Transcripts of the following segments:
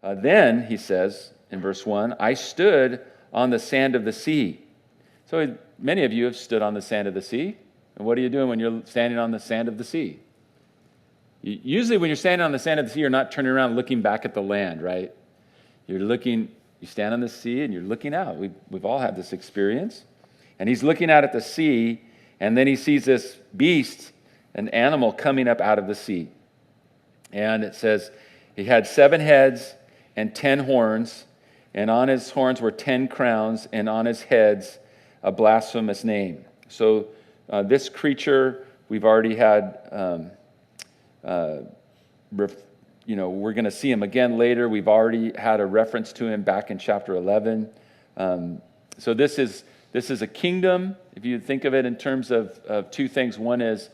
Then, he says in verse 1, I stood on the sand of the sea. So many of you have stood on the sand of the sea. And what are you doing when you're standing on the sand of the sea? Usually when you're standing on the sand of the sea, you're not turning around looking back at the land, right? You stand on the sea and you're looking out. We've all had this experience. And he's looking out at the sea, and then he sees this beast, an animal coming up out of the sea. And it says he had 7 heads and 10 horns, and on his horns were 10 crowns, and on his heads a blasphemous name. So this creature, we've already had, we're going to see him again later. We've already had a reference to him back in chapter 11. So this is a kingdom. If you think of it in terms of 2 things. One is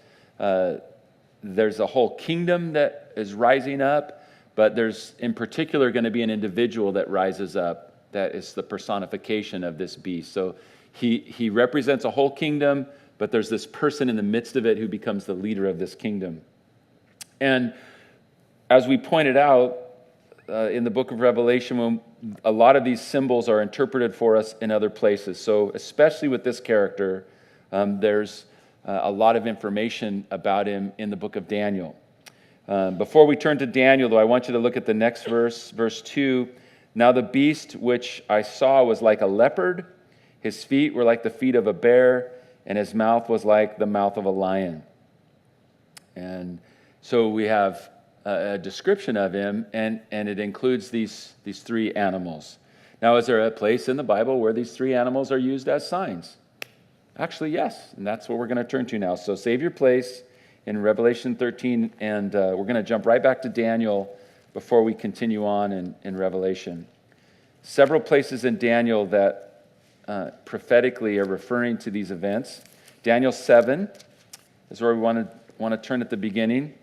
there's a whole kingdom that is rising up, but there's in particular going to be an individual that rises up that is the personification of this beast. So he represents a whole kingdom, but there's this person in the midst of it who becomes the leader of this kingdom. And as we pointed out in the book of Revelation, when a lot of these symbols are interpreted for us in other places. So especially with this character, there's a lot of information about him in the book of Daniel. Before we turn to Daniel, though, I want you to look at the next verse, verse 2. Now the beast which I saw was like a leopard. His feet were like the feet of a bear, and his mouth was like the mouth of a lion. And so we have a description of him, and it includes these 3 animals. Now, is there a place in the Bible where these 3 animals are used as signs? Actually, yes, and that's what we're going to turn to now. So save your place in Revelation 13, and we're going to jump right back to Daniel before we continue on in Revelation. Several places in Daniel that prophetically are referring to these events. Daniel 7 is where we want to turn at the beginning.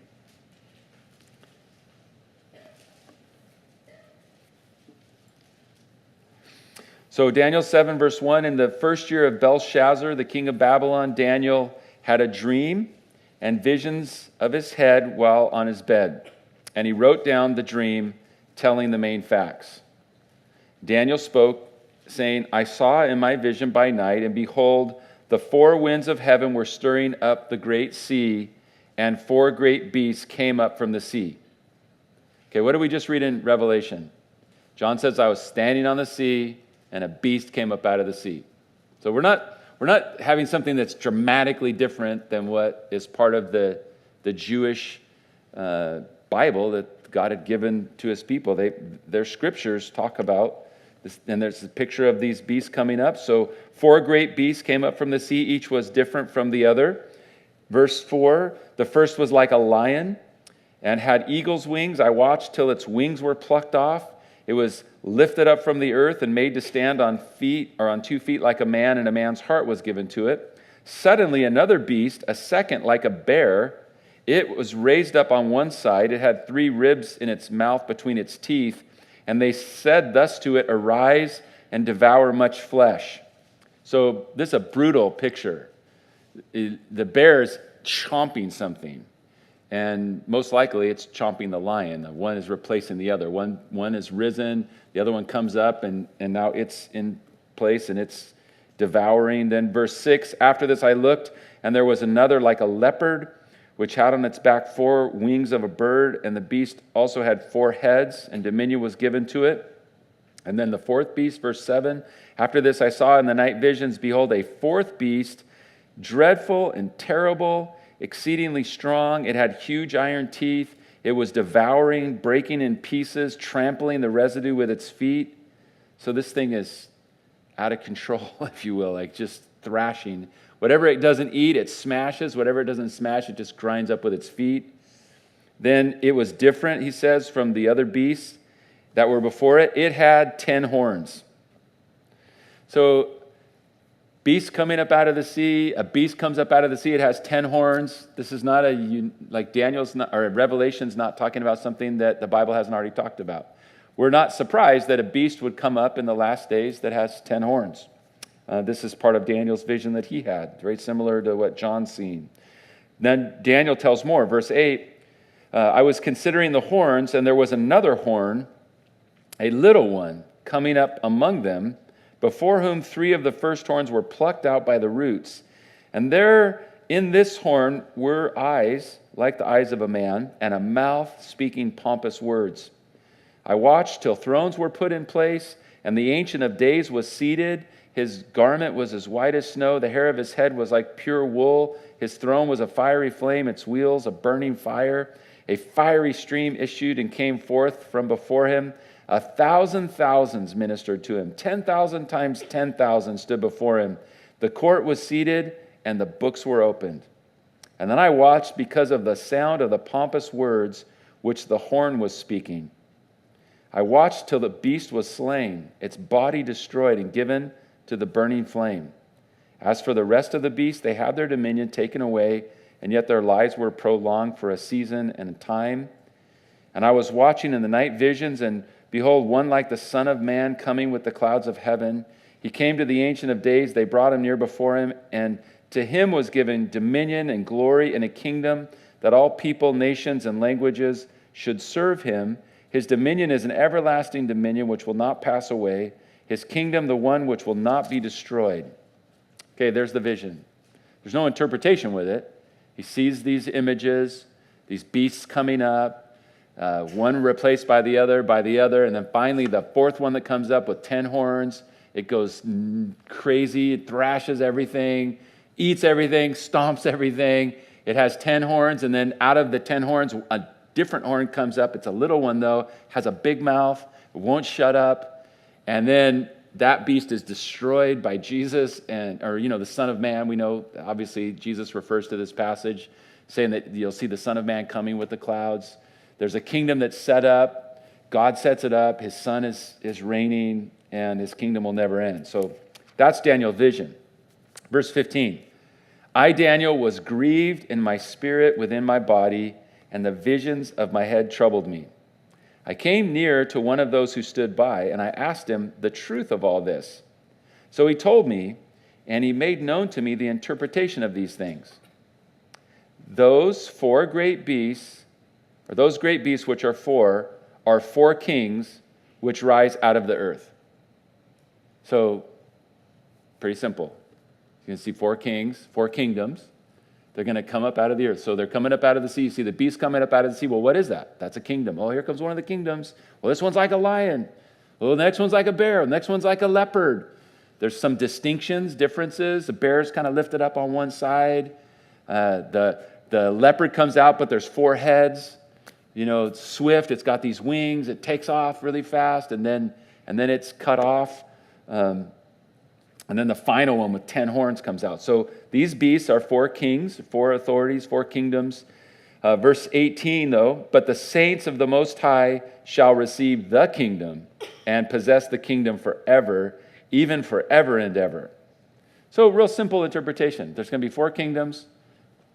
So Daniel 7, verse 1, in the first year of Belshazzar, the king of Babylon, Daniel had a dream and visions of his head while on his bed. And he wrote down the dream, telling the main facts. Daniel spoke, saying, I saw in my vision by night, and behold, the 4 winds of heaven were stirring up the great sea, and 4 great beasts came up from the sea. Okay, what did we just read in Revelation? John says, I was standing on the sea, and a beast came up out of the sea. So we're not having something that's dramatically different than what is part of the Jewish Bible that God had given to his people. Their scriptures talk about this, and there's a picture of these beasts coming up. So 4 great beasts came up from the sea. Each was different from the other. Verse 4, the first was like a lion and had eagle's wings. I watched till its wings were plucked off. It was lifted up from the earth and made to stand on 2 feet like a man, and a man's heart was given to it. Suddenly another beast, a second like a bear, it was raised up on one side. It had 3 ribs in its mouth between its teeth, and they said thus to it, arise and devour much flesh. So this is a brutal picture. The bear is chomping something. And most likely it's chomping the lion. One is replacing the other. One is risen, the other one comes up, and now it's in place and it's devouring. Then verse 6, after this I looked, and there was another like a leopard, which had on its back 4 wings of a bird, and the beast also had 4 heads, and dominion was given to it. And then the 4th beast, verse 7, after this I saw in the night visions, behold, a 4th beast, dreadful and terrible, exceedingly strong. It had huge iron teeth. It was devouring, breaking in pieces, trampling the residue with its feet. So this thing is out of control, if you will, like just thrashing. Whatever it doesn't eat, it smashes. Whatever it doesn't smash, it just grinds up with its feet. Then it was different, he says, from the other beasts that were before it. It had 10 horns. So beast coming up out of the sea, a beast comes up out of the sea, it has 10 horns. This is not like Daniel's not, or Revelation's not talking about something that the Bible hasn't already talked about. We're not surprised that a beast would come up in the last days that has 10 horns. This is part of Daniel's vision that he had, very similar to what John's seen. Then Daniel tells more, verse 8, I was considering the horns, and there was another horn a little one coming up among them, before whom 3 of the first horns were plucked out by the roots. And there in this horn were eyes like the eyes of a man, and a mouth speaking pompous words. I watched till thrones were put in place, and the Ancient of Days was seated. His garment was as white as snow. The hair of his head was like pure wool. His throne was a fiery flame, its wheels a burning fire. A fiery stream issued and came forth from before him. 1,000 thousands ministered to him. 10,000 times 10,000 stood before him. The court was seated, and the books were opened. And then I watched because of the sound of the pompous words which the horn was speaking. I watched till the beast was slain, its body destroyed and given to the burning flame. As for the rest of the beasts, they had their dominion taken away, and yet their lives were prolonged for a season and a time. And I was watching in the night visions, and behold, one like the Son of Man coming with the clouds of heaven. He came to the Ancient of Days. They brought him near before him, and to him was given dominion and glory and a kingdom, that all people, nations, and languages should serve him. His dominion is an everlasting dominion which will not pass away. His kingdom, the one which will not be destroyed. Okay, there's the vision. There's no interpretation with it. He sees these images, these beasts coming up, one replaced by the other, and then finally the fourth one that comes up with 10 horns. It goes crazy, it thrashes everything, eats everything, stomps everything. It has 10 horns, and then out of the 10 horns, a different horn comes up. It's a little one, though, has a big mouth, it won't shut up. And then that beast is destroyed by Jesus, the Son of Man. We know, obviously, Jesus refers to this passage, saying that you'll see the Son of Man coming with the clouds. There's a kingdom that's set up. God sets it up. His Son is reigning, and his kingdom will never end. So that's Daniel's vision. Verse 15, I, Daniel, was grieved in my spirit within my body, and the visions of my head troubled me. I came near to one of those who stood by, and I asked him the truth of all this. So he told me, and he made known to me the interpretation of these things. Those great beasts which are 4 kings which rise out of the earth. So, pretty simple. You can see 4 kings, 4 kingdoms. They're going to come up out of the earth. So they're coming up out of the sea. You see the beast coming up out of the sea. Well, what is that? That's a kingdom. Oh, here comes one of the kingdoms. Well, this one's like a lion. Well, the next one's like a bear. The next one's like a leopard. There's some distinctions, differences. The bear's kind of lifted up on one side. The leopard comes out, but there's 4 heads. It's swift. It's got these wings. It takes off really fast, and then it's cut off. And then the final one with 10 horns comes out. So these beasts are 4 kings, 4 authorities, 4 kingdoms. Verse 18, though, but the saints of the Most High shall receive the kingdom and possess the kingdom forever, even forever and ever. So real simple interpretation. There's going to be 4 kingdoms,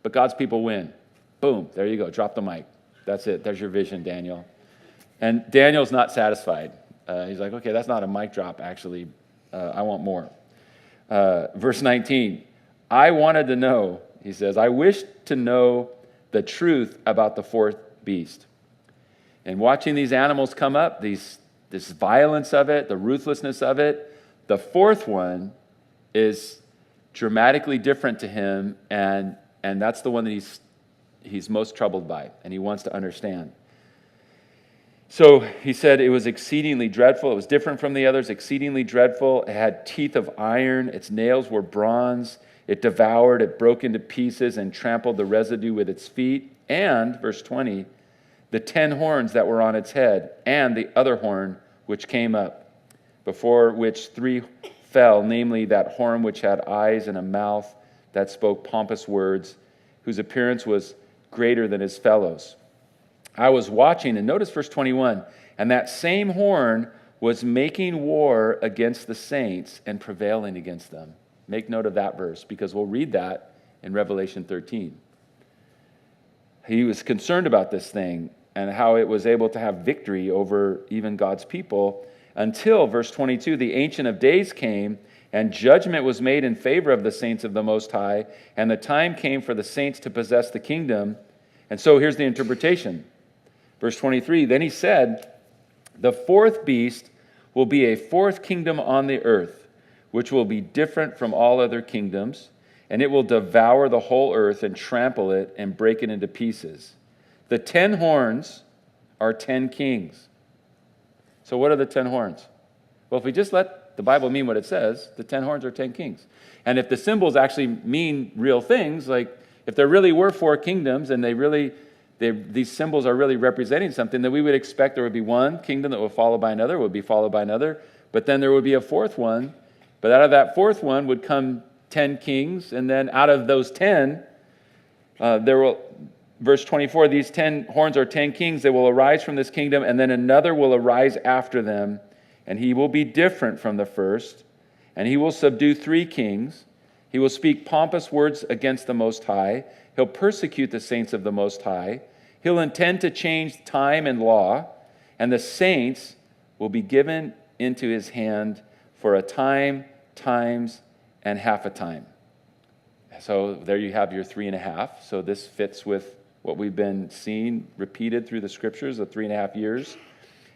but God's people win. Boom, there you go. Drop the mic. That's it. There's your vision, Daniel. And Daniel's not satisfied. He's like, okay, that's not a mic drop, actually. I want more. Verse 19, I wanted to know, he says, I wished to know the truth about the 4th beast. And watching these animals come up, this violence of it, the ruthlessness of it, the 4th one is dramatically different to him, and that's the one that he's most troubled by, and he wants to understand. So he said it was exceedingly dreadful. It was different from the others, exceedingly dreadful. It had teeth of iron. Its nails were bronze. It devoured, it broke into pieces and trampled the residue with its feet. And, verse 20, the 10 horns that were on its head, and the other horn which came up, before which 3 fell, namely that horn which had eyes and a mouth that spoke pompous words, whose appearance was greater than his fellows. I was watching, and notice verse 21, and that same horn was making war against the saints and prevailing against them. Make note of that verse, because we'll read that in Revelation 13. He was concerned about this thing and how it was able to have victory over even God's people until, verse 22, the Ancient of Days came, and judgment was made in favor of the saints of the Most High, and the time came for the saints to possess the kingdom. And so here's the interpretation. Verse 23, then he said, The fourth beast will be a fourth kingdom on the earth, which will be different from all other kingdoms, and it will devour the whole earth and trample it and break it into pieces. The 10 horns are 10 kings. So what are the 10 horns? Well, if we just let the Bible mean what it says, the 10 horns are 10 kings. And if the symbols actually mean real things, like if there really were 4 kingdoms and these symbols are really representing something, then we would expect there would be one kingdom that would follow by another, would be followed by another, but then there would be a fourth one. But out of that fourth one would come 10 kings, and then out of those 10, verse 24, these 10 horns are 10 kings. They will arise from this kingdom, and then another will arise after them, and he will be different from the first, and he will subdue 3 kings. He will speak pompous words against the Most High. He'll persecute the saints of the Most High. He'll intend to change time and law, and the saints will be given into his hand for a time, times, and half a time. So there you have your 3.5. So this fits with what we've been seeing repeated through the scriptures, the 3.5 years.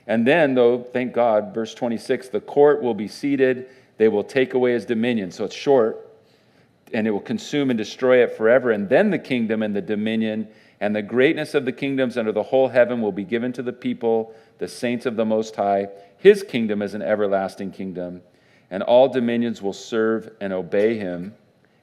And then, though, thank God, verse 26, the court will be seated. They will take away his dominion. So it's short, and it will consume and destroy it forever. And then the kingdom and the dominion and the greatness of the kingdoms under the whole heaven will be given to the people, the saints of the Most High. His kingdom is an everlasting kingdom, and all dominions will serve and obey him.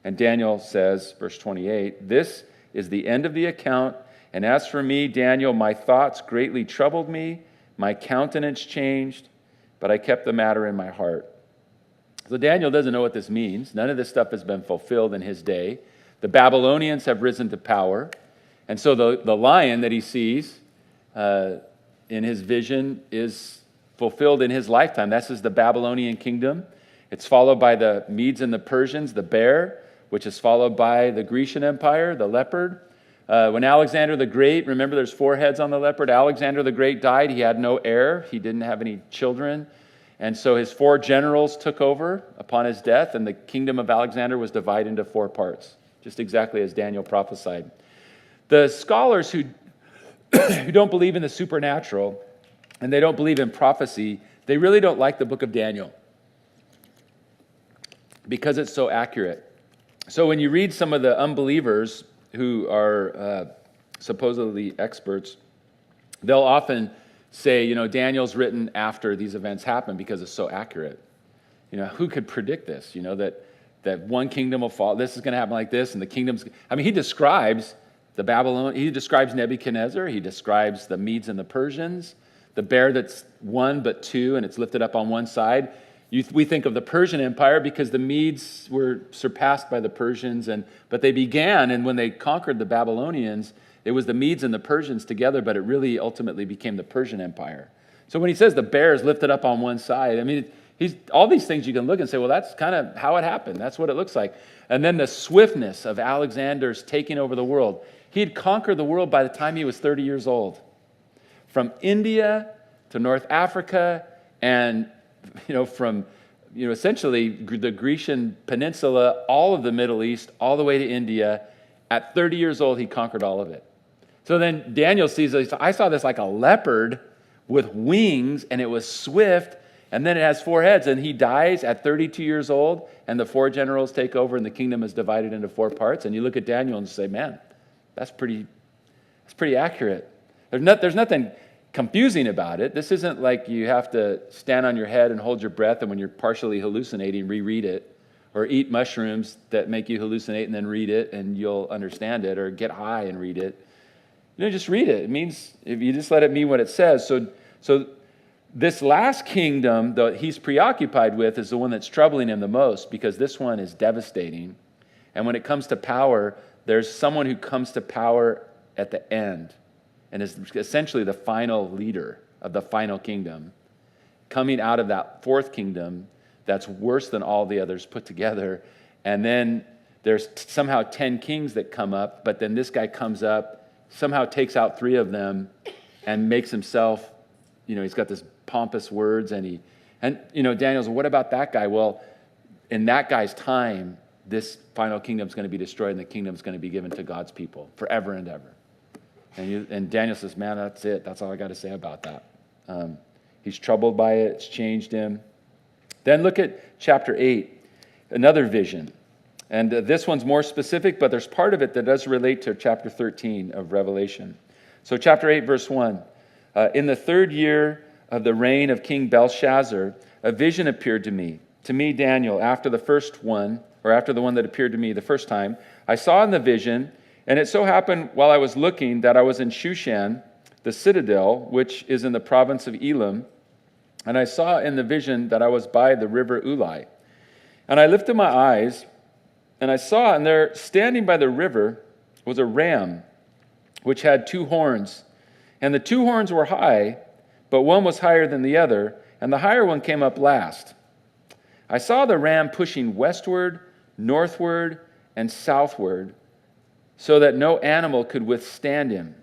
And Daniel says, verse 28, this is the end of the account. And as for me, Daniel, my thoughts greatly troubled me. My countenance changed, but I kept the matter in my heart. So Daniel doesn't know what this means. None of this stuff has been fulfilled in his day. The Babylonians have risen to power. And so the lion that he sees in his vision is fulfilled in his lifetime. This is the Babylonian kingdom. It's followed by the Medes and the Persians, the bear, which is followed by the Grecian Empire, the leopard. When Alexander the Great, remember there's 4 heads on the leopard. Alexander the Great died. He had no heir. He didn't have any children. And so his 4 generals took over upon his death, and the kingdom of Alexander was divided into 4 parts, just exactly as Daniel prophesied. The scholars who don't believe in the supernatural and they don't believe in prophecy, they really don't like the book of Daniel because it's so accurate. So when you read some of the unbelievers who are supposedly experts, they'll often say, Daniel's written after these events happen because it's so accurate. Who could predict this? That one kingdom will fall, this is going to happen like this, and the kingdoms. He describes the Babylon. He describes Nebuchadnezzar. He describes the Medes and the Persians, the bear that's 1 but 2, and it's lifted up on one side. We think of the Persian Empire because the Medes were surpassed by the Persians, but they began, and when they conquered the Babylonians, it was the Medes and the Persians together, but it really ultimately became the Persian Empire. So when he says the bear is lifted up on one side, he's all these things you can look and say, well, that's kind of how it happened. That's what it looks like. And then the swiftness of Alexander's taking over the world. He had conquered the world by the time he was 30 years old. From India to North Africa and from essentially the Grecian peninsula, all of the Middle East, all the way to India. At 30 years old, he conquered all of it. So then Daniel sees this. I saw this like a leopard with wings, and it was swift, and then it has 4 heads, and he dies at 32 years old, and the 4 generals take over, and the kingdom is divided into 4 parts. And you look at Daniel and say, man, that's pretty accurate. There's nothing confusing about it. This isn't like you have to stand on your head and hold your breath, and when you're partially hallucinating, reread it, or eat mushrooms that make you hallucinate and then read it and you'll understand it, or get high and read it. Just read it. It means, if you just let it mean what it says. So this last kingdom that he's preoccupied with is the one that's troubling him the most, because this one is devastating. And when it comes to power, there's someone who comes to power at the end and is essentially the final leader of the final kingdom, coming out of that 4th kingdom that's worse than all the others put together. And then there's somehow 10 kings that come up, but then this guy comes up, somehow takes out 3 of them and makes himself, he's got this pompous words, and Daniel's, what about that guy? Well, in that guy's time, this final kingdom is going to be destroyed, and the kingdom is going to be given to God's people forever and ever. And Daniel says, man, that's it. That's all I got to say about that. He's troubled by it. It's changed him. Then look at chapter 8, another vision. And this one's more specific, but there's part of it that does relate to chapter 13 of Revelation. So chapter 8, verse 1. In the 3rd year of the reign of King Belshazzar, a vision appeared to me, Daniel, after the first one, or after the one that appeared to me the first time. I saw in the vision, and it so happened while I was looking that I was in Shushan, the citadel, which is in the province of Elam, and I saw in the vision that I was by the river Ulai. And I lifted my eyes, and I saw, and there, standing by the river, was a ram, which had 2 horns. And the 2 horns were high, but one was higher than the other, and the higher one came up last. I saw the ram pushing westward, northward, and southward, so that no animal could withstand him.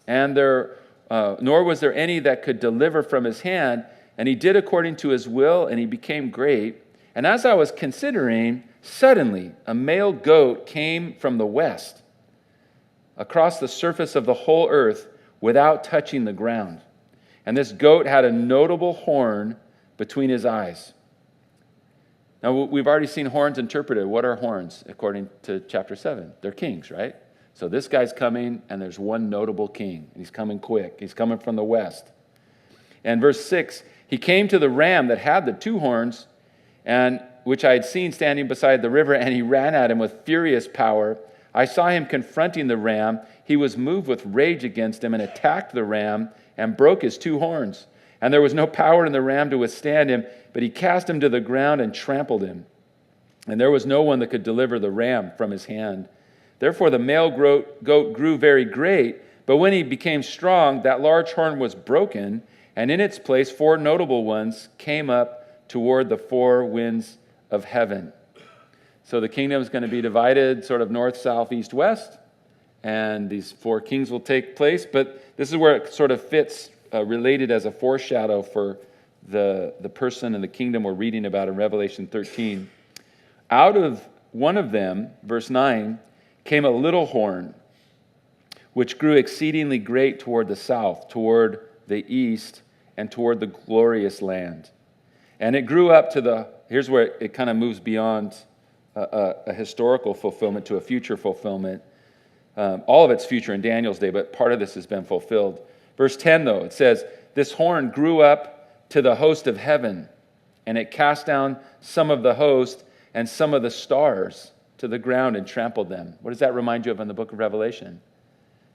And nor was there any that could deliver from his hand. And he did according to his will, and he became great. And as I was considering, suddenly a male goat came from the west, across the surface of the whole earth, without touching the ground. And this goat had a notable horn between his eyes. Now, we've already seen horns interpreted. What are horns, according to chapter 7? They're kings, right? So this guy's coming, and there's one notable king. And he's coming quick. He's coming from the west. And verse 6, he came to the ram that had the 2 horns, and which I had seen standing beside the river, and he ran at him with furious power. I saw him confronting the ram. He was moved with rage against him and attacked the ram and broke his 2 horns. And there was no power in the ram to withstand him, but he cast him to the ground and trampled him. And there was no one that could deliver the ram from his hand. Therefore the male goat grew very great, but when he became strong, that large horn was broken, and in its place 4 notable ones came up toward the 4 winds of heaven. So the kingdom is going to be divided sort of north, south, east, west, and these 4 kings will take place, but this is where it sort of fits related as a foreshadow for the person and the kingdom we're reading about in Revelation 13. Out of one of them, verse 9, came a little horn, which grew exceedingly great toward the south, toward the east, and toward the glorious land. And it grew up to here's where it kind of moves beyond a historical fulfillment to a future fulfillment. All of it's future in Daniel's day, but part of this has been fulfilled. Verse 10, though, it says, this horn grew up to the host of heaven, and it cast down some of the host and some of the stars to the ground and trampled them. What does that remind you of in the book of Revelation?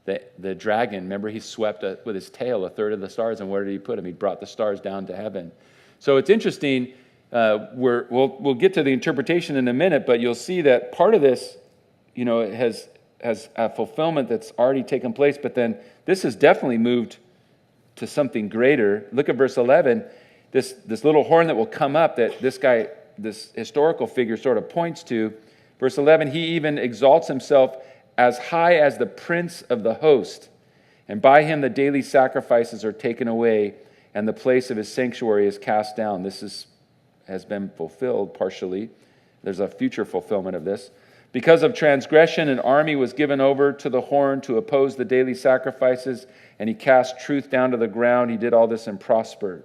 The dragon, remember, he swept with his tail 1/3 of the stars, and where did he put them? He brought the stars down to heaven. So it's interesting. We'll get to the interpretation in a minute, but you'll see that part of this, it has a fulfillment that's already taken place, but then this has definitely moved to something greater. Look at verse 11. This little horn that will come up that this historical figure sort of points to. Verse 11, he even exalts himself as high as the prince of the host, and by him the daily sacrifices are taken away, and the place of his sanctuary is cast down. This has been fulfilled partially. There's a future fulfillment of this. Because of transgression, an army was given over to the horn to oppose the daily sacrifices, and he cast truth down to the ground. He did all this and prospered.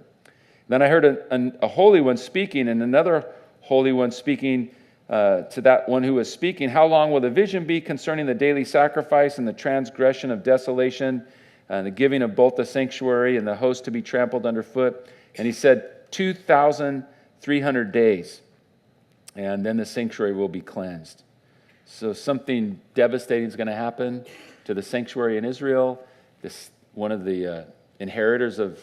Then I heard a holy one speaking, and another holy one speaking to that one who was speaking. How long will the vision be concerning the daily sacrifice and the transgression of desolation, and the giving of both the sanctuary and the host to be trampled underfoot? And he said, 2,300 days, and then the sanctuary will be cleansed. So something devastating is going to happen to the sanctuary in Israel. This one of the inheritors of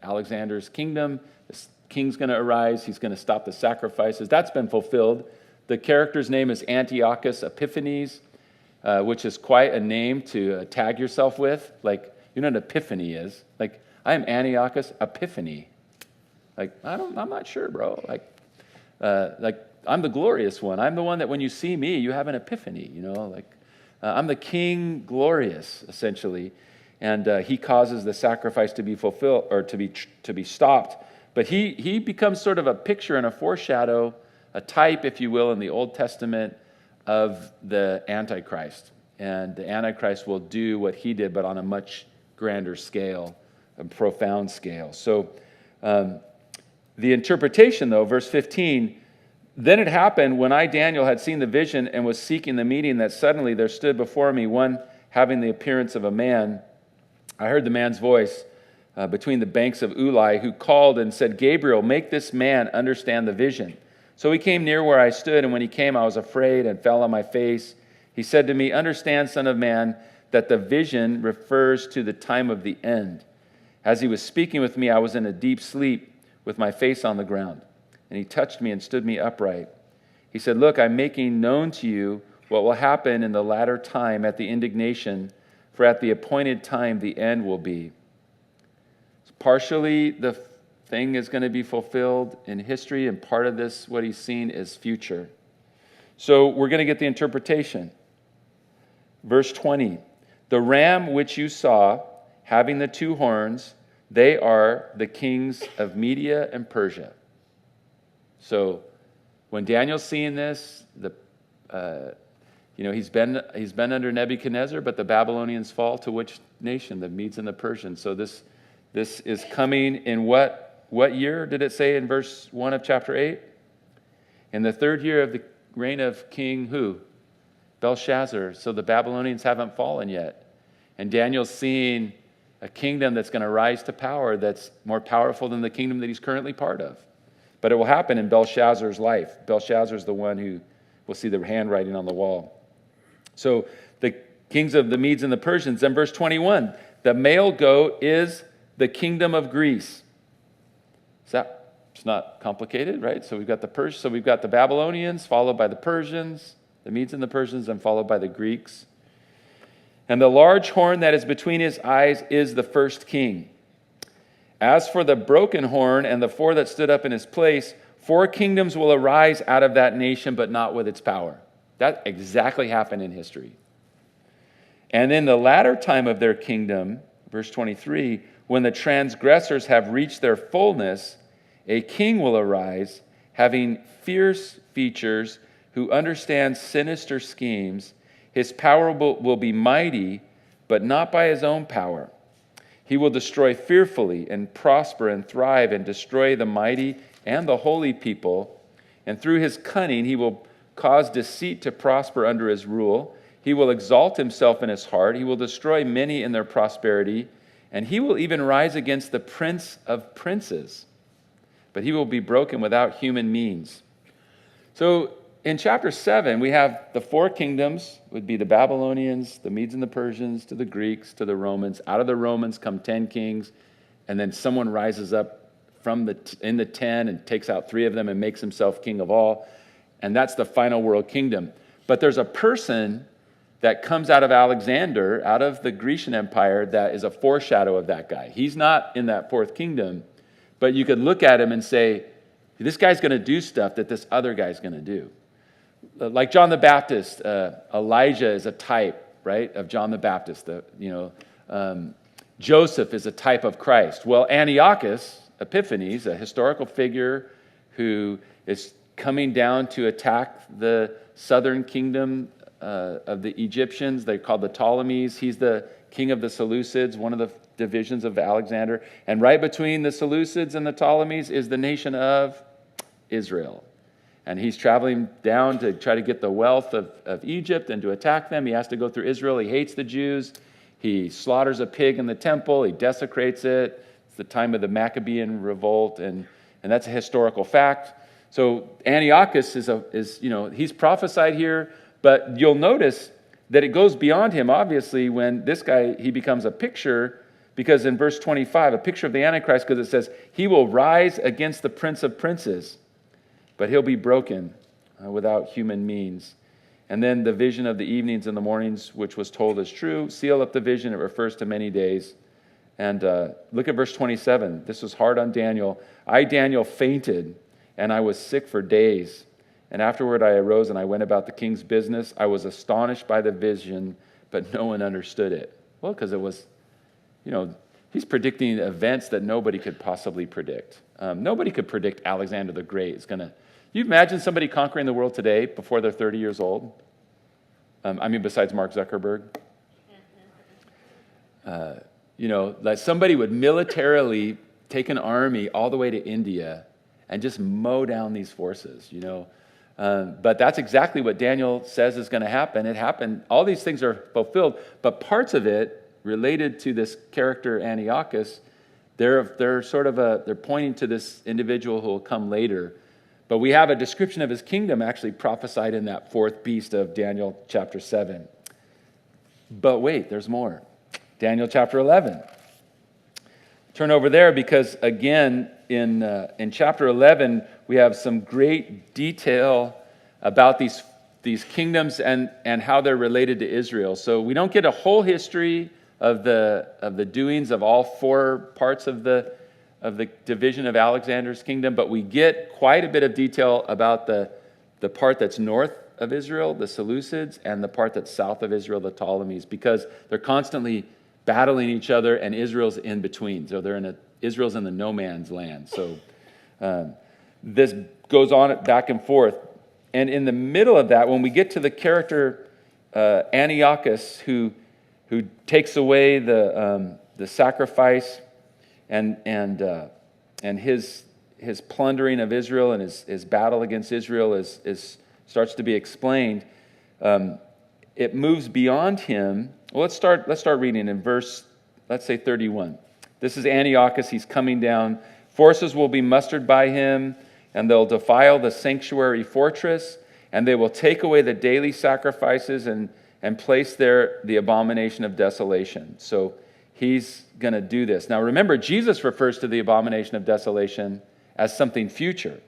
Alexander's kingdom. This king's going to arise. He's going to stop the sacrifices. That's been fulfilled. The character's name is Antiochus Epiphanes, which is quite a name to tag yourself with. Like, you know what an epiphany is? Like, I am Antiochus Epiphany. Like, I'm not sure, bro. Like I'm the glorious one. I'm the one that when you see me, you have an epiphany, I'm the king glorious, essentially. And he causes the sacrifice to be fulfilled, or to be stopped. But he becomes sort of a picture and a foreshadow, a type, if you will, in the Old Testament of the Antichrist. And the Antichrist will do what he did, but on a much grander scale. a profound scale. So the interpretation, though, verse 15, then it happened when I, Daniel, had seen the vision and was seeking the meeting that suddenly there stood before me one having the appearance of a man. I heard the man's voice between the banks of Ulai, who called and said, Gabriel, make this man understand the vision. So he came near where I stood, and when he came, I was afraid and fell on my face. He said to me, understand, son of man, that the vision refers to the time of the end. As he was speaking with me, I was in a deep sleep with my face on the ground. And he touched me and stood me upright. He said, look, I'm making known to you what will happen in the latter time at the indignation, for at the appointed time the end will be. Partially, the thing is going to be fulfilled in history, and part of this, what he's seen, is future. So we're going to get the interpretation. Verse 20, the ram which you saw, having the two horns, they are the kings of Media and Persia. So when Daniel's seeing this, he's been under Nebuchadnezzar, but the Babylonians fall to which nation? The Medes and the Persians. So this is coming in what year did it say in verse 1 of chapter 8? In the third year of the reign of King who? Belshazzar. So the Babylonians haven't fallen yet. And Daniel's seeing a kingdom that's going to rise to power that's more powerful than the kingdom that he's currently part of. But it will happen in Belshazzar's life. Belshazzar's the one who will see the handwriting on the wall. So the kings of the Medes and the Persians. Then verse 21, the male goat is the kingdom of Greece. It's not complicated, right? So we've got the Babylonians, followed by the Persians, the Medes and the Persians, and followed by the Greeks. And the large horn that is between his eyes is the first king. As for the broken horn and the four that stood up in his place, 4 kingdoms will arise out of that nation, but not with its power. That exactly happened in history. And in the latter time of their kingdom, verse 23, when the transgressors have reached their fullness, a king will arise, having fierce features, who understands sinister schemes. His power will be mighty, but not by his own power. He will destroy fearfully and prosper and thrive and destroy the mighty and the holy people. And through his cunning, he will cause deceit to prosper under his rule. He will exalt himself in his heart. He will destroy many in their prosperity. And he will even rise against the prince of princes. But he will be broken without human means. So in chapter 7, we have the 4 kingdoms, would be the Babylonians, the Medes and the Persians, to the Greeks, to the Romans. Out of the Romans come 10 kings, and then someone rises up in the 10 and takes out 3 of them and makes himself king of all. And that's the final world kingdom. But there's a person that comes out of Alexander, out of the Grecian Empire, that is a foreshadow of that guy. He's not in that 4th kingdom, but you could look at him and say, this guy's going to do stuff that this other guy's going to do. Like John the Baptist, Elijah is a type, right, of John the Baptist. Joseph is a type of Christ. Well, Antiochus Epiphanes, a historical figure who is coming down to attack the southern kingdom of the Egyptians. They're called the Ptolemies. He's the king of the Seleucids, one of the divisions of Alexander. And right between the Seleucids and the Ptolemies is the nation of Israel. And he's traveling down to try to get the wealth of Egypt and to attack them. He has to go through Israel. He hates the Jews. He slaughters a pig in the temple. He desecrates it. It's the time of the Maccabean revolt, and that's a historical fact. So Antiochus he's prophesied here, but you'll notice that it goes beyond him, obviously, when this guy, he becomes a picture, because in verse 25, a picture of the Antichrist, because it says, he will rise against the prince of princes, but he'll be broken without human means. And then the vision of the evenings and the mornings, which was told is true. Seal up the vision. It refers to many days. And look at verse 27. This was hard on Daniel. I, Daniel, fainted, and I was sick for days. And afterward I arose and I went about the king's business. I was astonished by the vision, but no one understood it. Well, because it was, he's predicting events that nobody could possibly predict. Nobody could predict Alexander the Great is going to... You imagine somebody conquering the world today before they're 30 years old? Besides Mark Zuckerberg. That somebody would militarily take an army all the way to India and just mow down these forces, But that's exactly what Daniel says is going to happen. It happened. All these things are fulfilled, but parts of it related to this character Antiochus, they're pointing to this individual who will come later. But we have a description of his kingdom actually prophesied in that fourth beast of Daniel chapter 7. But wait, there's more. Daniel chapter 11. Turn over there because, again, in chapter 11, we have some great detail about these kingdoms and how they're related to Israel. So we don't get a whole history of the doings of all four parts of the division of Alexander's kingdom, but we get quite a bit of detail about the part that's north of Israel, the Seleucids, and the part that's south of Israel, the Ptolemies, because they're constantly battling each other, and Israel's in between. So Israel's in the no man's land. So this goes on back and forth. And in the middle of that, when we get to the character Antiochus, who takes away the sacrifice and his plundering of Israel and his battle against Israel starts to be explained. It moves beyond him. Well, let's start reading in verse, let's say 31. This is Antiochus. He's coming down. Forces will be mustered by him, and they'll defile the sanctuary fortress, and they will take away the daily sacrifices and place there the abomination of desolation. So he's going to do this. Now remember, Jesus refers to the abomination of desolation as something future.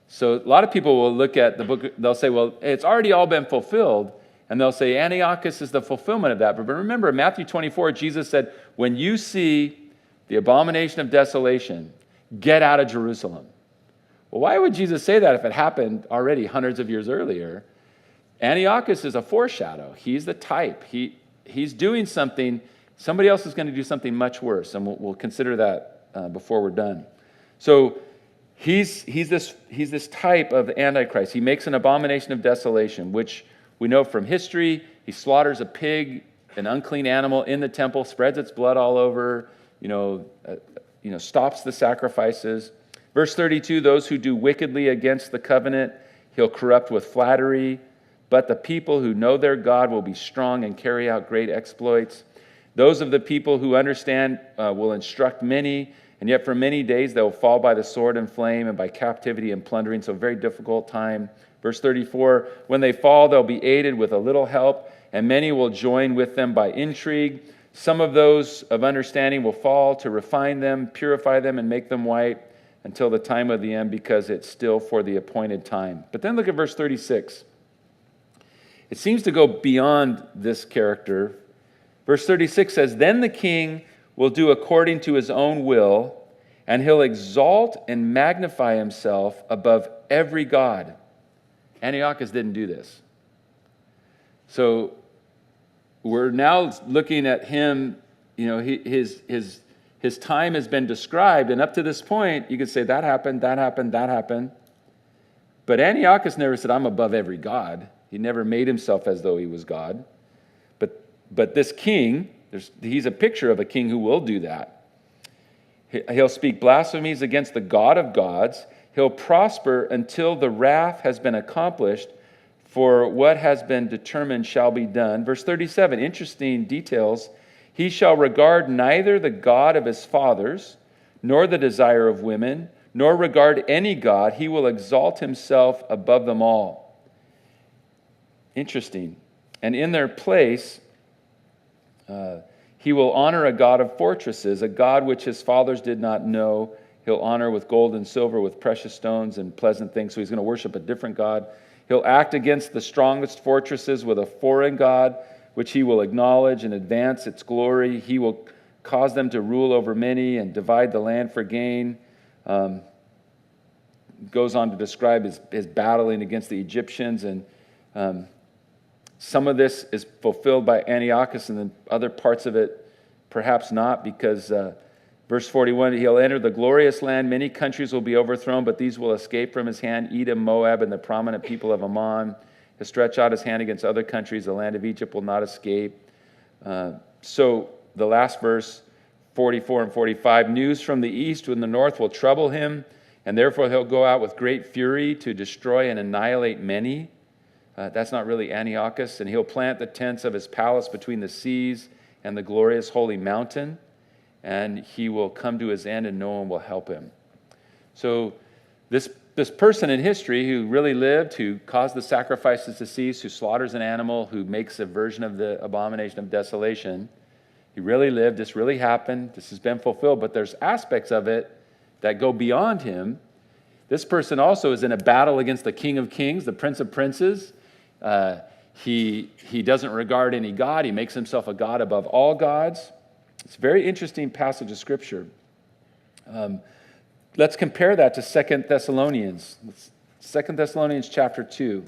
So a lot of people will look at the book, they'll say, well, it's already all been fulfilled, and they'll say Antiochus is the fulfillment of that. But remember, in Matthew 24, Jesus said, when you see the abomination of desolation, get out of Jerusalem. Well, why would Jesus say that if it happened already hundreds of years earlier? Antiochus is a foreshadow. He's the type. He's doing something. Somebody else is going to do something much worse, and we'll consider that before we're done. So he's this type of Antichrist. He makes an abomination of desolation, which we know from history. He slaughters a pig, an unclean animal in the temple, spreads its blood all over, stops the sacrifices. Verse 32, those who do wickedly against the covenant, he'll corrupt with flattery. But the people who know their God will be strong and carry out great exploits. Those of the people who understand will instruct many, and yet for many days they will fall by the sword and flame and by captivity and plundering, so a very difficult time. Verse 34, when they fall, they'll be aided with a little help, and many will join with them by intrigue. Some of those of understanding will fall to refine them, purify them, and make them white until the time of the end, because it's still for the appointed time. But then look at verse 36. It seems to go beyond this character. Verse 36 says, then the king will do according to his own will, and he'll exalt and magnify himself above every god. Antiochus didn't do this. So we're now looking at him, his time has been described, and up to this point, you could say that happened, that happened, that happened. But Antiochus never said, I'm above every god. He never made himself as though he was God. But this king, he's a picture of a king who will do that. He'll speak blasphemies against the God of gods. He'll prosper until the wrath has been accomplished, for what has been determined shall be done. Verse 37, interesting details. He shall regard neither the God of his fathers, nor the desire of women, nor regard any god. He will exalt himself above them all. Interesting. And in their place, he will honor a god of fortresses, a god which his fathers did not know. He'll honor with gold and silver, with precious stones and pleasant things. So he's going to worship a different god. He'll act against the strongest fortresses with a foreign god, which he will acknowledge and advance its glory. He will cause them to rule over many and divide the land for gain. Goes on to describe his battling against the Egyptians, and some of this is fulfilled by Antiochus, and then other parts of it perhaps not, because verse 41, he'll enter the glorious land. Many countries will be overthrown, but these will escape from his hand: Edom, Moab, and the prominent people of Ammon. He'll stretch out his hand against other countries. The land of Egypt will not escape. So the last verse, 44 and 45, news from the east and the north will trouble him, and therefore he'll go out with great fury to destroy and annihilate many. That's not really Antiochus. And he'll plant the tents of his palace between the seas and the glorious holy mountain, and he will come to his end and no one will help him. So this person in history who really lived, who caused the sacrifices to cease, who slaughters an animal, who makes a version of the abomination of desolation, he really lived, this really happened, this has been fulfilled, but there's aspects of it that go beyond him. This person also is in a battle against the King of Kings, the Prince of Princes. He doesn't regard any God. He makes himself a God above all gods. It's a very interesting passage of Scripture. Let's compare that to 2 Thessalonians. 2 Thessalonians chapter 2.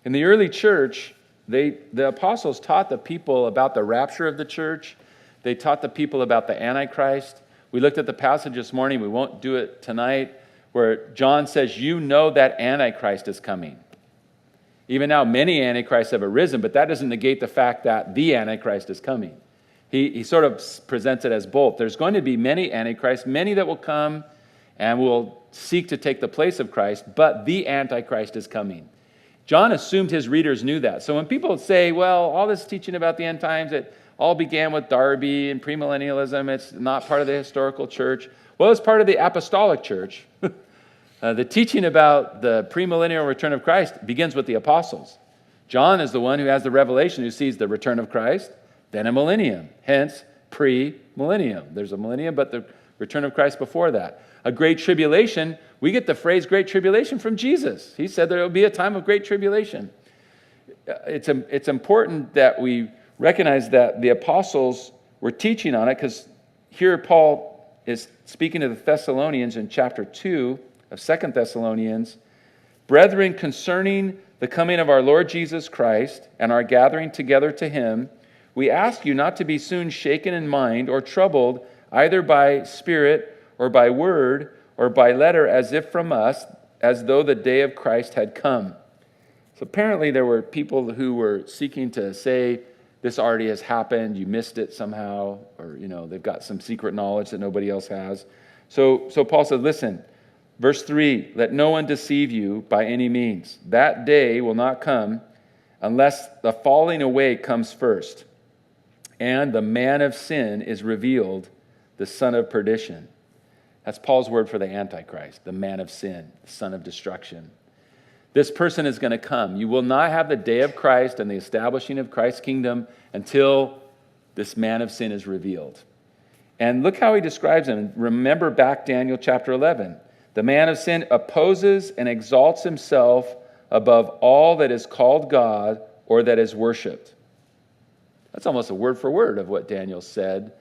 In the early church, the apostles taught the people about the rapture of the church. They taught the people about the Antichrist. We looked at the passage this morning. We won't do it tonight, where John says, you know that Antichrist is coming. Even now, many Antichrists have arisen, but that doesn't negate the fact that the Antichrist is coming. He sort of presents it as both. There's going to be many Antichrists, many that will come and will seek to take the place of Christ, but the Antichrist is coming. John assumed his readers knew that. So when people say, well, all this teaching about the end times, it all began with Darby and premillennialism, it's not part of the historical church. Well, it's part of the apostolic church. The teaching about the premillennial return of Christ begins with the apostles. John is the one who has the revelation, who sees the return of Christ, then a millennium, hence pre-millennium. There's a millennium, but the return of Christ before that. A great tribulation, we get the phrase great tribulation from Jesus. He said there will be a time of great tribulation. It's important that we recognize that the apostles were teaching on it, because here Paul is speaking to the Thessalonians in chapter 2 of 2 Thessalonians. Brethren, concerning the coming of our Lord Jesus Christ and our gathering together to him, we ask you not to be soon shaken in mind or troubled either by spirit or by word or by letter as if from us, as though the day of Christ had come. So apparently there were people who were seeking to say, this already has happened, you missed it somehow, or they've got some secret knowledge that nobody else has. So Paul said, listen, verse 3, let no one deceive you by any means. That day will not come unless the falling away comes first, and the man of sin is revealed, the son of perdition. That's Paul's word for the Antichrist, the man of sin, the son of destruction. This person is going to come. You will not have the day of Christ and the establishing of Christ's kingdom until this man of sin is revealed. And look how he describes him. Remember back Daniel chapter 11. The man of sin opposes and exalts himself above all that is called God or that is worshipped. That's almost a word for word of what Daniel said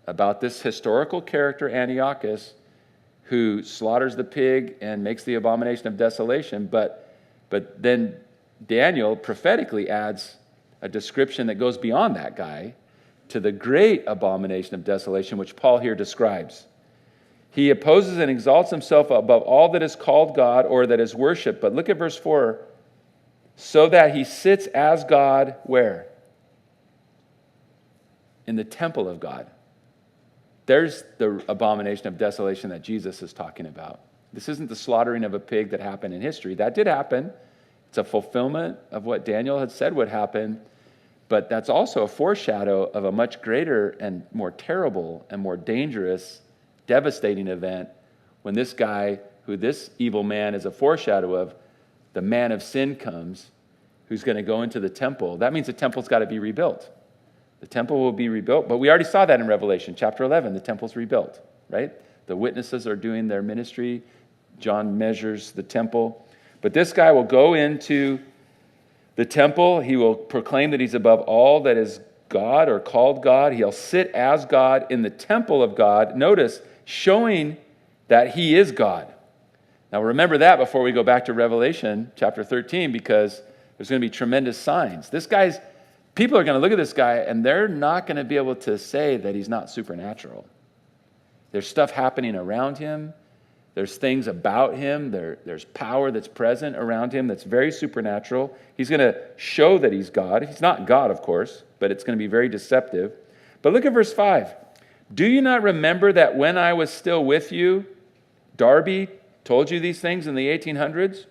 about this historical character, Antiochus, who slaughters the pig and makes the abomination of desolation. But then Daniel prophetically adds a description that goes beyond that guy to the great abomination of desolation, which Paul here describes. He opposes and exalts himself above all that is called God or that is worshipped. But look at verse 4. So that he sits as God, where? In the temple of God. There's the abomination of desolation that Jesus is talking about. This isn't the slaughtering of a pig that happened in history. That did happen. It's a fulfillment of what Daniel had said would happen. But that's also a foreshadow of a much greater and more terrible and more dangerous, devastating event when this guy, who this evil man is a foreshadow of, the man of sin comes, who's going to go into the temple. That means the temple's got to be rebuilt. The temple will be rebuilt, but we already saw that in Revelation chapter 11. The temple's rebuilt, right? The witnesses are doing their ministry. John measures the temple. But this guy will go into the temple. He will proclaim that he's above all that is God or called God. He'll sit as God in the temple of God. Notice, showing that he is God. Now remember that before we go back to Revelation chapter 13, because there's going to be tremendous signs. People are going to look at this guy and they're not going to be able to say that he's not supernatural. There's stuff happening around him There's things about him. There's power that's present around him that's very supernatural. He's going to show that he's God. He's not God, of course, but it's going to be very deceptive. But look at verse 5. Do you not remember that when I was still with you, Darby told you these things in the 1800s?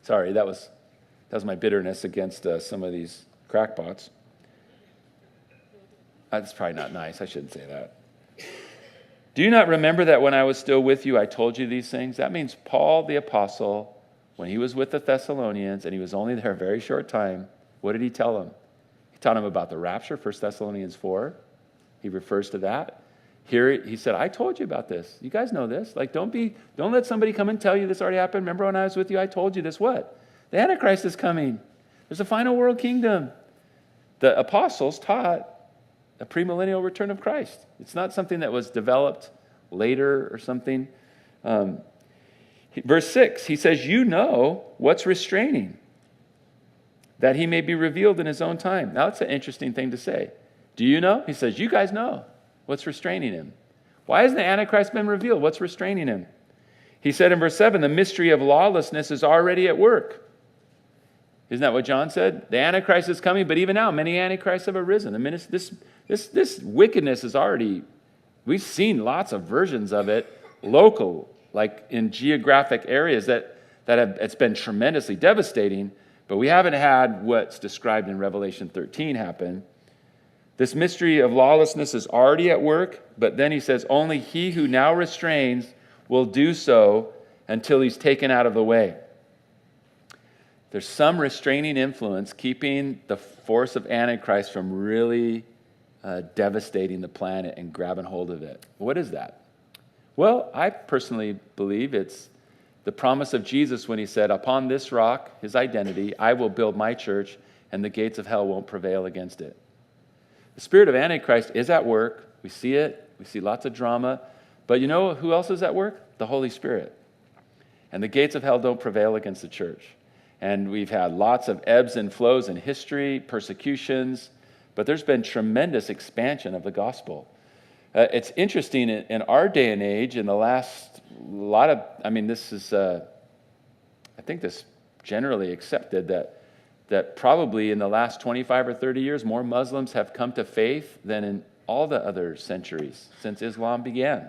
Sorry, that was my bitterness against some of these crackpots. That's probably not nice. I shouldn't say that. Do you not remember that when I was still with you, I told you these things? That means Paul the apostle, when he was with the Thessalonians, and he was only there a very short time, what did he tell them? He taught them about the rapture, 1 Thessalonians 4. He refers to that. Here he said, I told you about this. You guys know this. Like, don't let somebody come and tell you this already happened. Remember when I was with you, I told you this. What? The Antichrist is coming. There's a final world kingdom. The apostles taught a premillennial return of Christ. It's not something that was developed later or something. Verse 6, he says, you know what's restraining, that he may be revealed in his own time. Now, that's an interesting thing to say. Do you know? He says, you guys know what's restraining him. Why hasn't the Antichrist been revealed? What's restraining him? He said in verse 7, the mystery of lawlessness is already at work. Isn't that what John said? The Antichrist is coming, but even now, many Antichrists have arisen. This wickedness is already, we've seen lots of versions of it, local, like in geographic areas that have, it's been tremendously devastating, but we haven't had what's described in Revelation 13 happen. This mystery of lawlessness is already at work, but then he says, only he who now restrains will do so until he's taken out of the way. There's some restraining influence keeping the force of Antichrist from really devastating the planet and grabbing hold of it. What is that? Well, I personally believe it's the promise of Jesus when he said, upon this rock, his identity, I will build my church, and the gates of hell won't prevail against it. The spirit of Antichrist is at work. We see it. We see lots of drama. But you know who else is at work? The Holy Spirit. And the gates of hell don't prevail against the church. And we've had lots of ebbs and flows in history, persecutions, but there's been tremendous expansion of the gospel. It's interesting in our day and age, in the last this is, I think this generally accepted that probably in the last 25 or 30 years, more Muslims have come to faith than in all the other centuries since Islam began.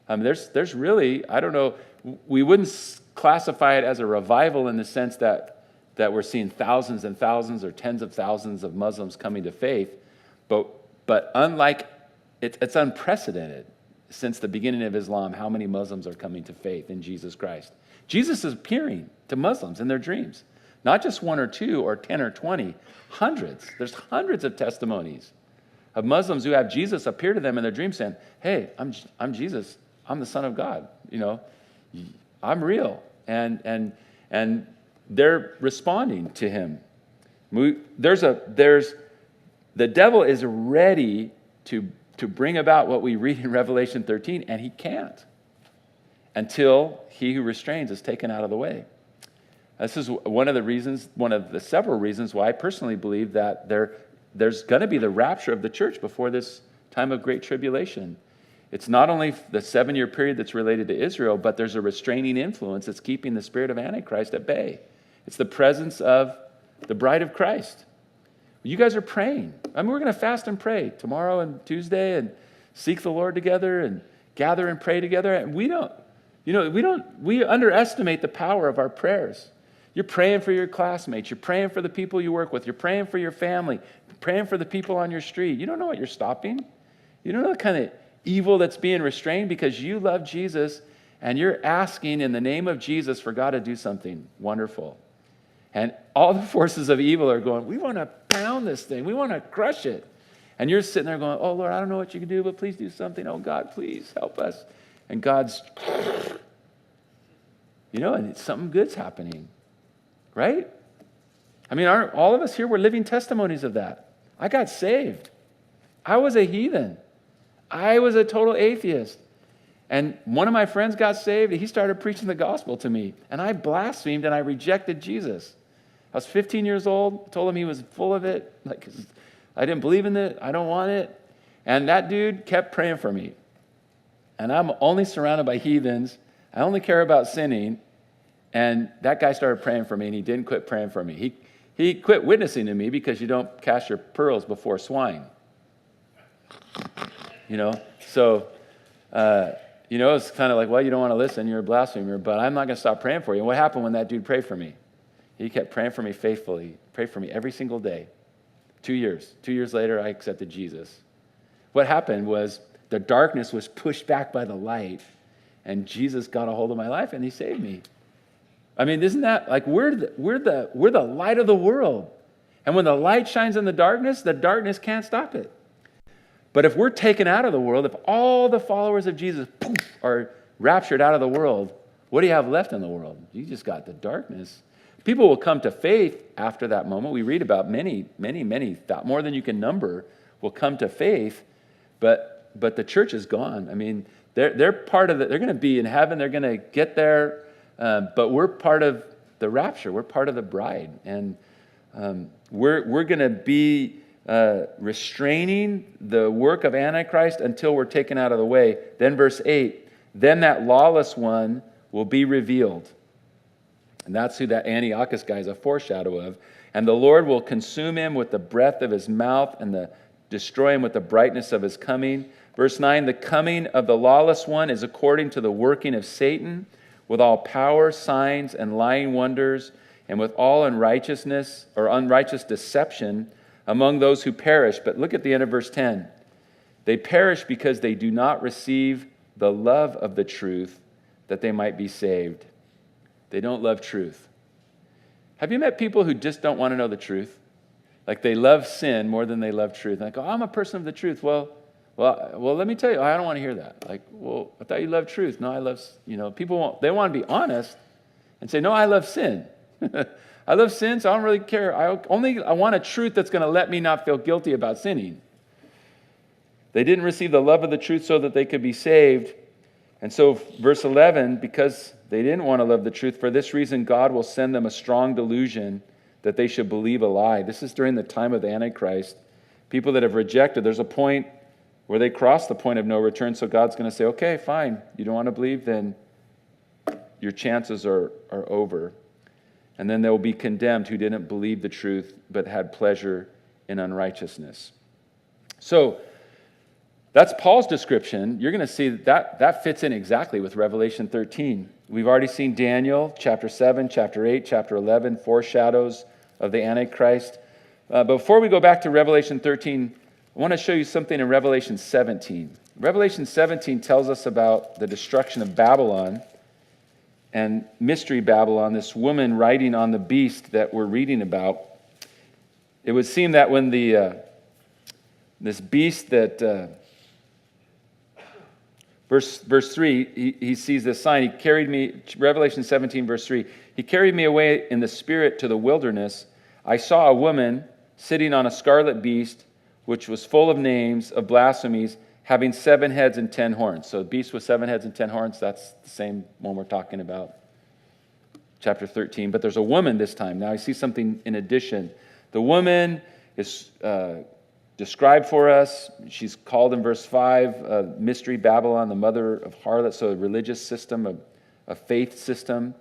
There's really, I don't know, we wouldn't classify it as a revival in the sense that we're seeing thousands and thousands or tens of thousands of Muslims coming to faith, but unlike, it's unprecedented since the beginning of Islam how many Muslims are coming to faith in Jesus Christ. Jesus is appearing to Muslims in their dreams, not just one or two or 10 or 20, hundreds. There's hundreds of testimonies of Muslims who have Jesus appear to them in their dreams saying, hey, I'm Jesus, I'm the Son of God, I'm real. And they're responding to him. The devil is ready to bring about what we read in Revelation 13, and he can't until he who restrains is taken out of the way. This is one of the several reasons why I personally believe that there's going to be the rapture of the church before this time of great tribulation. It's not only the 7-year period that's related to Israel, but there's a restraining influence that's keeping the spirit of Antichrist at bay. It's the presence of the bride of Christ. You guys are praying. We're going to fast and pray tomorrow and Tuesday and seek the Lord together and gather and pray together. And we underestimate the power of our prayers. You're praying for your classmates. You're praying for the people you work with. You're praying for your family. You're praying for the people on your street. You don't know what you're stopping. You don't know the kind of evil that's being restrained because you love Jesus and you're asking in the name of Jesus for God to do something wonderful. And all the forces of evil are going, we want to pound this thing. We want to crush it. And you're sitting there going, oh, Lord, I don't know what you can do, but please do something. Oh, God, please help us. And God's, and something good's happening, right? Aren't all of us here, we're living testimonies of that. I got saved. I was a heathen. I was a total atheist. And one of my friends got saved. He started preaching the gospel to me. And I blasphemed and I rejected Jesus. I was 15 years old, told him he was full of it. I didn't believe in it. I don't want it. And that dude kept praying for me. and I'm only surrounded by heathens. I only care about sinning. And that guy started praying for me, and he didn't quit praying for me. He quit witnessing to me because you don't cast your pearls before swine. So, it's kind of like, well, you don't want to listen, you're a blasphemer, but I'm not going to stop praying for you. And what happened when that dude prayed for me? He kept praying for me faithfully, prayed for me every single day. 2 years. 2 years later, I accepted Jesus. What happened was the darkness was pushed back by the light, and Jesus got a hold of my life, and he saved me. I mean, isn't that like we're the light of the world. And when the light shines in the darkness can't stop it. But if we're taken out of the world, if all the followers of Jesus are raptured out of the world, what do you have left in the world? You just got the darkness. People will come to faith after that moment. We read about many, more than you can number, will come to faith, but the church is gone. I mean, they're part of it. They're going to be in heaven. They're going to get there. But we're part of the rapture. We're part of the bride. And we're going to be restraining the work of Antichrist until we're taken out of the way. Then verse 8, then that lawless one will be revealed. And that's who that Antiochus guy is a foreshadow of. And the Lord will consume him with the breath of his mouth and destroy him with the brightness of his coming. Verse 9, the coming of the lawless one is according to the working of Satan, with all power, signs, and lying wonders, and with all unrighteousness or unrighteous deception among those who perish. But look at the end of verse 10. They perish because they do not receive the love of the truth, that they might be saved. They don't love truth. Have you met people who just don't want to know the truth? Like they love sin more than they love truth. Like, I'm a person of the truth. Well, let me tell you, I don't want to hear that. Like, well, I thought you loved truth. No, I love, people they want to be honest and say, no, I love sin. I love sin, so I don't really care. I want a truth that's going to let me not feel guilty about sinning. They didn't receive the love of the truth so that they could be saved. And so, verse 11, because they didn't want to love the truth, for this reason God will send them a strong delusion that they should believe a lie. This is during the time of the Antichrist. People that have rejected, there's a point where they cross the point of no return, so God's going to say, okay, fine, you don't want to believe, then your chances are over. And then they will be condemned who didn't believe the truth but had pleasure in unrighteousness. So that's Paul's description. You're going to see that fits in exactly with Revelation 13. We've already seen Daniel, chapter 7, chapter 8, chapter 11, foreshadows of the Antichrist. Before we go back to Revelation 13, I want to show you something in Revelation 17. Revelation 17 tells us about the destruction of Babylon and Mystery Babylon, this woman riding on the beast that we're reading about. It would seem that when this beast that, verse 3, he sees this sign. He carried me, Revelation 17, verse 3, he carried me away in the spirit to the wilderness. I saw a woman sitting on a scarlet beast, which was full of names of blasphemies, having 7 heads and 10 horns. So the beast with 7 heads and 10 horns, that's the same one we're talking about. Chapter 13. But there's a woman this time. Now I see something in addition. The woman is described for us. She's called in verse 5, Mystery Babylon, the mother of harlots, so a religious system, a faith system.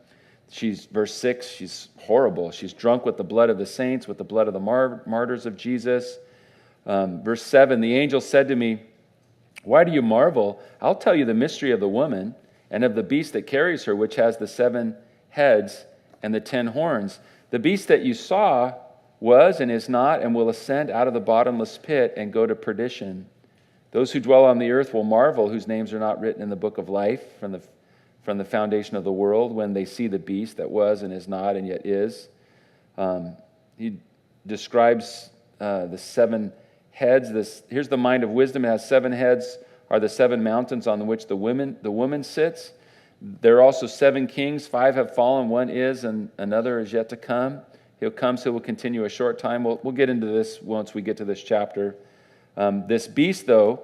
She's, verse 6, she's horrible. She's drunk with the blood of the saints, with the blood of the martyrs of Jesus. Verse 7, the angel said to me, why do you marvel? I'll tell you the mystery of the woman and of the beast that carries her, which has the 7 heads and the 10 horns. The beast that you saw was and is not and will ascend out of the bottomless pit and go to perdition. Those who dwell on the earth will marvel, whose names are not written in the book of life from the foundation of the world, when they see the beast that was and is not and yet is. He describes the 7 heads. Here's the mind of wisdom. It has 7 heads, are the 7 mountains on which the woman sits. There are also 7 kings. 5 have fallen, 1 is, and another is yet to come. He'll come, so we'll continue a short time. We'll get into this once we get to this chapter. This beast, though,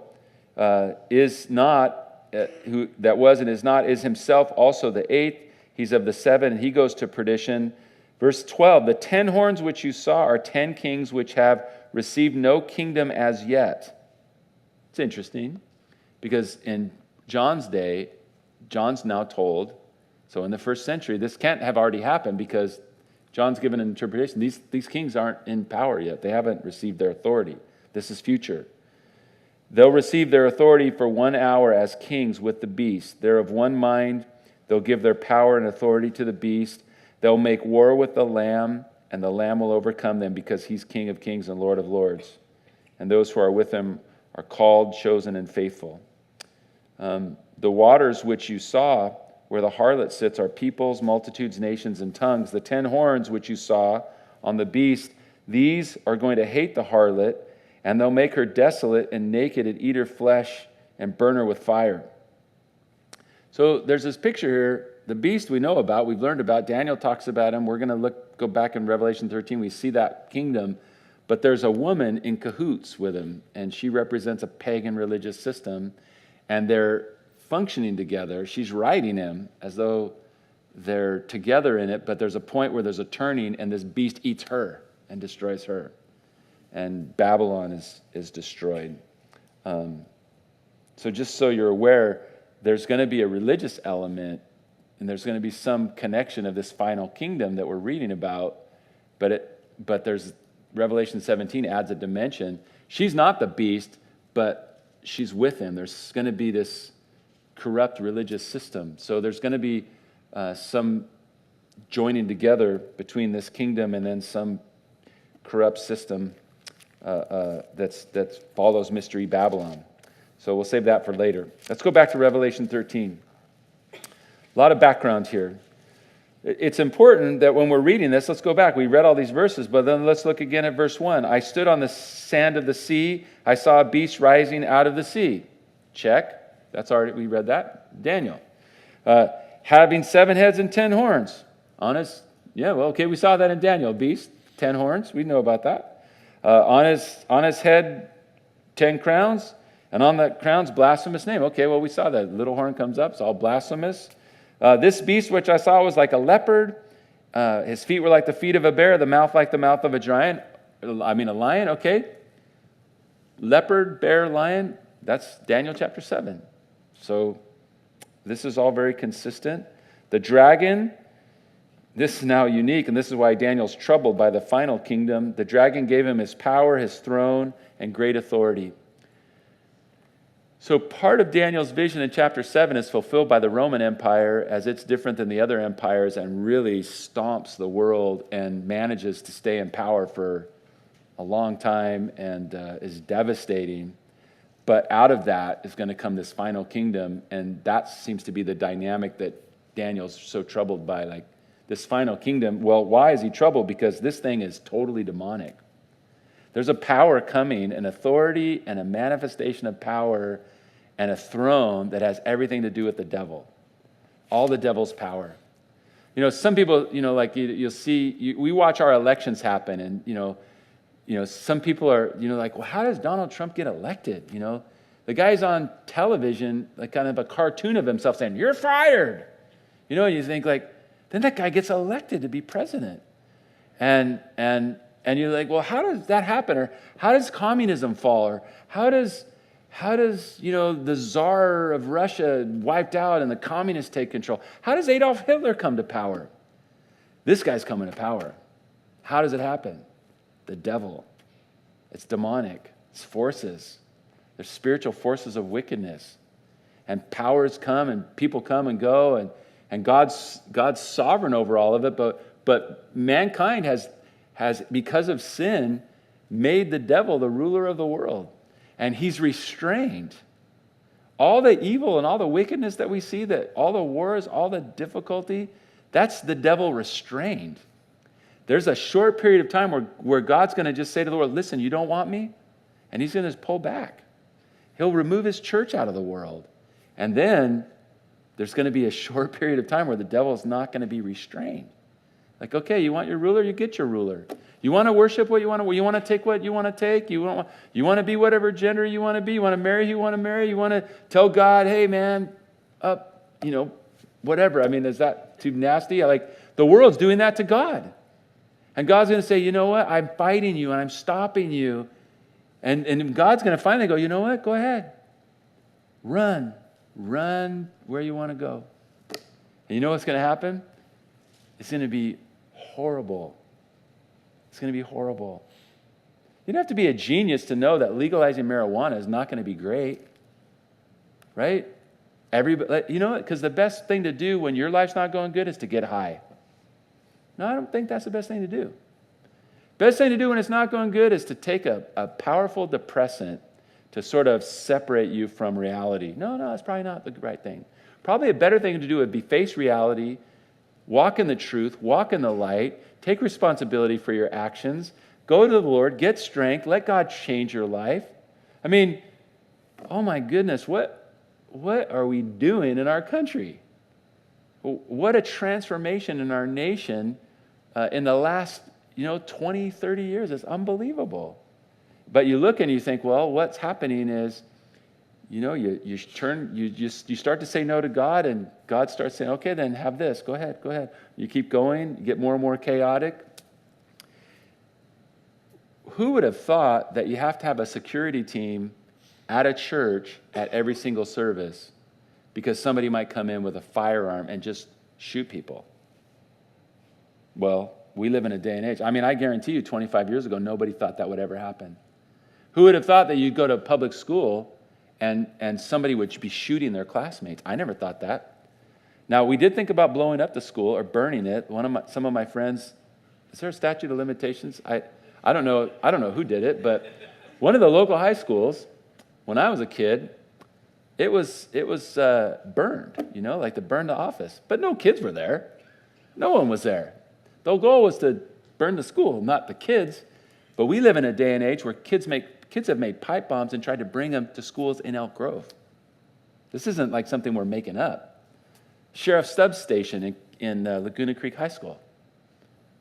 is not, who that was and is not, is himself also the 8th. He's of the 7, and he goes to perdition. Verse 12, the 10 horns which you saw are 10 kings which have received no kingdom as yet. It's interesting, because in John's day, John's now told, so in the first century, this can't have already happened because John's given an interpretation. These kings aren't in power yet. They haven't received their authority. This is future. They'll receive their authority for 1 hour as kings with the beast. They're of one mind. They'll give their power and authority to the beast. They'll make war with the Lamb, and the Lamb will overcome them because he's King of kings and Lord of lords. And those who are with him are called, chosen, and faithful. The waters which you saw, where the harlot sits, are peoples, multitudes, nations, and tongues. The 10 horns which you saw on the beast, these are going to hate the harlot, and they'll make her desolate and naked and eat her flesh and burn her with fire. So there's this picture here. The beast we know about, we've learned about. Daniel talks about him. We're going to go back in Revelation 13. We see that kingdom. But there's a woman in cahoots with him, and she represents a pagan religious system, and they're functioning together. She's riding him as though they're together in it, but there's a point where there's a turning, and this beast eats her and destroys her. And Babylon is destroyed. So just so you're aware, there's going to be a religious element, and there's going to be some connection of this final kingdom that we're reading about, but there's Revelation 17 adds a dimension. She's not the beast, but she's with him. There's going to be this corrupt religious system. So there's going to be some joining together between this kingdom and then some corrupt system that follows Mystery Babylon. So we'll save that for later. Let's go back to Revelation 13. A lot of background here. It's important that when we're reading this, let's go back. We read all these verses, but then let's look again at verse 1. I stood on the sand of the sea. I saw a beast rising out of the sea. Check. That's already, we read that. Daniel. Having 7 heads and 10 horns. We saw that in Daniel. Beast, 10 horns. We know about that. On his head, 10 crowns. And on the crown's blasphemous name. Okay, well, we saw that. Little horn comes up. It's all blasphemous. This beast which I saw was like a leopard. His feet were like the feet of a bear. The mouth like the mouth of a giant. A lion. Okay. Leopard, bear, lion. That's Daniel chapter 7. So this is all very consistent. The dragon. This is now unique, and this is why Daniel's troubled by the final kingdom. The dragon gave him his power, his throne, and great authority. So part of Daniel's vision in chapter 7 is fulfilled by the Roman Empire, as it's different than the other empires and really stomps the world and manages to stay in power for a long time and is devastating. But out of that is going to come this final kingdom, and that seems to be the dynamic that Daniel's so troubled by. Like this final kingdom, well, why is he troubled? Because this thing is totally demonic. There's a power coming, an authority and a manifestation of power and a throne that has everything to do with the devil. All the devil's power. Some people, you'll see, we watch our elections happen, and, some people are, like, well, how does Donald Trump get elected? The guy's on television, like kind of a cartoon of himself saying, "You're fired." You think, like, then that guy gets elected to be president. And you're like, well, how does that happen? Or how does communism fall? Or how does the Tsar of Russia wiped out and the communists take control? How does Adolf Hitler come to power? This guy's coming to power. How does it happen? The devil. It's demonic. It's forces. There's spiritual forces of wickedness. And powers come and people come and go, and God's sovereign over all of it, but mankind has, because of sin, made the devil the ruler of the world. And he's restrained. All the evil and all the wickedness that we see, that all the wars, all the difficulty, that's the devil restrained. There's a short period of time where God's going to just say to the world, listen, you don't want me? And he's going to just pull back. He'll remove his church out of the world. And then there's going to be a short period of time where the devil is not going to be restrained. Like, okay, you want your ruler? You get your ruler. You want to worship what you want to. You want to take what you want to take. You want to be whatever gender you want to be. You want to marry who you want to marry. You want to tell God, hey, man, whatever. Is that too nasty? The world's doing that to God. And God's going to say, you know what? I'm fighting you and I'm stopping you. And God's going to finally go, you know what? Go ahead. Run. Run where you want to go. And you know what's going to happen? It's going to be horrible. It's going to be horrible. You don't have to be a genius to know that legalizing marijuana is not going to be great. Right? Everybody, you know, because the best thing to do when your life's not going good is to get high. No, I don't think that's the best thing to do. Best thing to do when it's not going good is to take a powerful depressant to sort of separate you from reality. No, that's probably not the right thing. Probably a better thing to do would be face reality, walk in the truth, walk in the light, take responsibility for your actions, go to the Lord, get strength, let God change your life. I mean, oh my goodness, what are we doing in our country? What a transformation in our nation in the last 20, 30 years. It's unbelievable. But you look and you think, well, what's happening is, you start to say no to God, and God starts saying, okay, then have this. Go ahead. You keep going, you get more and more chaotic. Who would have thought that you have to have a security team at a church at every single service because somebody might come in with a firearm and just shoot people? Well, we live in a day and age. I mean, I guarantee you 25 years ago, nobody thought that would ever happen. Who would have thought that you'd go to public school and somebody would be shooting their classmates? I never thought that. Now, we did think about blowing up the school or burning it. Some of my friends, is there a statute of limitations? I don't know who did it, but one of the local high schools, when I was a kid, it was burned, like to burn the office. But no kids were there. No one was there. The goal was to burn the school, not the kids. But we live in a day and age where kids have made pipe bombs and tried to bring them to schools in Elk Grove. This isn't like something we're making up. Sheriff Stubbs Station in Laguna Creek High School.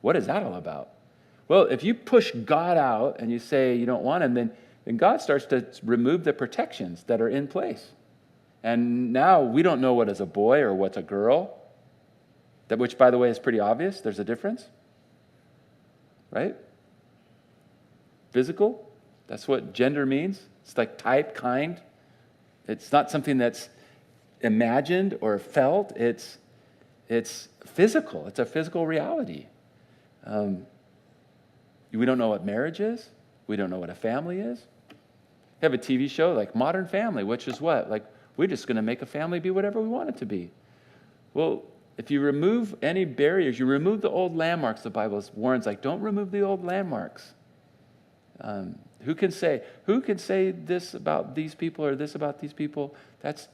What is that all about? Well, if you push God out and you say you don't want him, then God starts to remove the protections that are in place. And now we don't know what is a boy or what's a girl, which, by the way, is pretty obvious. There's a difference, right? Physical, that's what gender means. It's like type, kind. It's not something that's imagined or felt. It's physical. It's a physical reality. We don't know what marriage is. We don't know what a family is. We have a TV show like Modern Family, which is what? Like, we're just going to make a family be whatever we want it to be. Well, if you remove any barriers, you remove the old landmarks. The Bible warns, like, don't remove the old landmarks. Who can say this about these people or this about these people? That's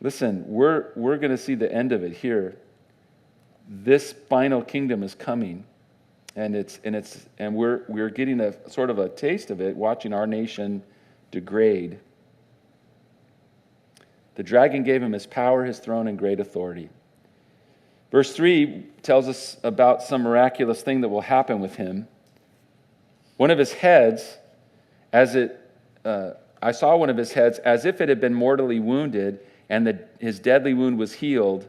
listen, we're going to see the end of it here. This final kingdom is coming, and we're getting a sort of a taste of it, watching our nation degrade. The dragon gave him his power, his throne, and great authority. Verse 3 tells us about some miraculous thing that will happen with him. One of his heads, I saw one of his heads as if it had been mortally wounded, and his deadly wound was healed.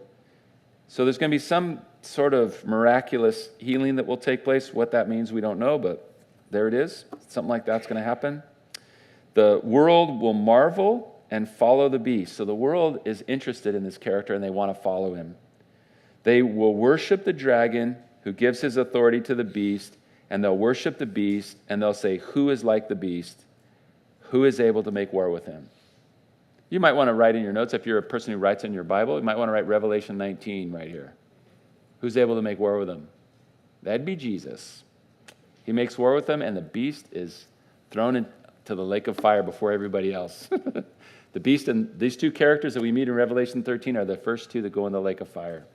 So there's going to be some sort of miraculous healing that will take place. What that means, we don't know, but there it is. Something like that's going to happen. The world will marvel and follow the beast. So the world is interested in this character, and they want to follow him. They will worship the dragon who gives his authority to the beast, and they'll worship the beast, and they'll say, who is like the beast? Who is able to make war with him? You might want to write in your notes, if you're a person who writes in your Bible, you might want to write Revelation 19 right here. Who's able to make war with him? That'd be Jesus. He makes war with them, and the beast is thrown into the lake of fire before everybody else. The beast and these two characters that we meet in Revelation 13 are the first two that go in the lake of fire.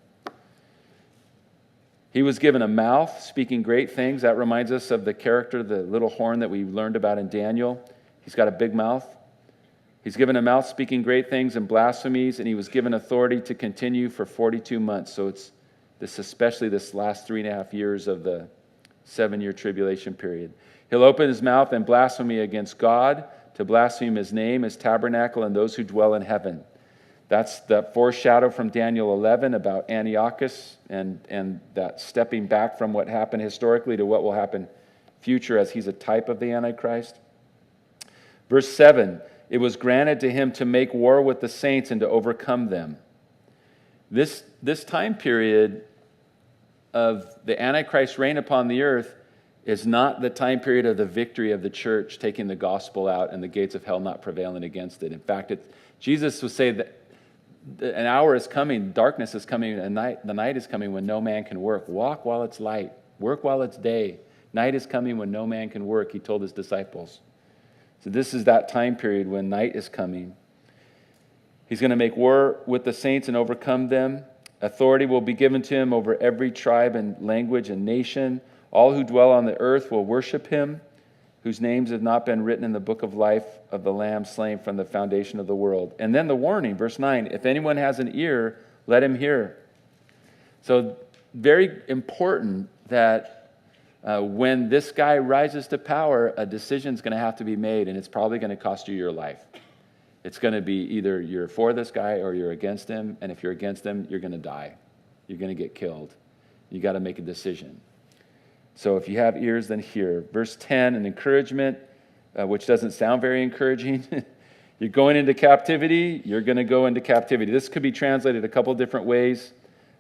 He was given a mouth, speaking great things. That reminds us of the character, the little horn that we learned about in Daniel. He's got a big mouth. He's given a mouth, speaking great things and blasphemies, and he was given authority to continue for 42 months. So it's especially this last 3.5 years of the 7-year tribulation period. He'll open his mouth and blasphemy against God, to blaspheme his name, his tabernacle, and those who dwell in heaven. That's the foreshadow from Daniel 11 about Antiochus and that stepping back from what happened historically to what will happen future, as he's a type of the Antichrist. Verse 7, it was granted to him to make war with the saints and to overcome them. This time period of the Antichrist reign upon the earth is not the time period of the victory of the church taking the gospel out and the gates of hell not prevailing against it. In fact, Jesus would say that an hour is coming, darkness is coming, and the night is coming when no man can work. Walk while it's light. Work while it's day. Night is coming when no man can work, he told his disciples. So this is that time period when night is coming. He's going to make war with the saints and overcome them. Authority will be given to him over every tribe and language and nation. All who dwell on the earth will worship him, whose names have not been written in the book of life of the Lamb slain from the foundation of the world. And then the warning, verse 9, if anyone has an ear, let him hear. So very important that when this guy rises to power, a decision's going to have to be made, and it's probably going to cost you your life. It's going to be either you're for this guy or you're against him, and if you're against him, you're going to die. You're going to get killed. You got to make a decision. So if you have ears, then hear. Verse 10, an encouragement, which doesn't sound very encouraging. You're going into captivity, you're going to go into captivity. This could be translated a couple different ways.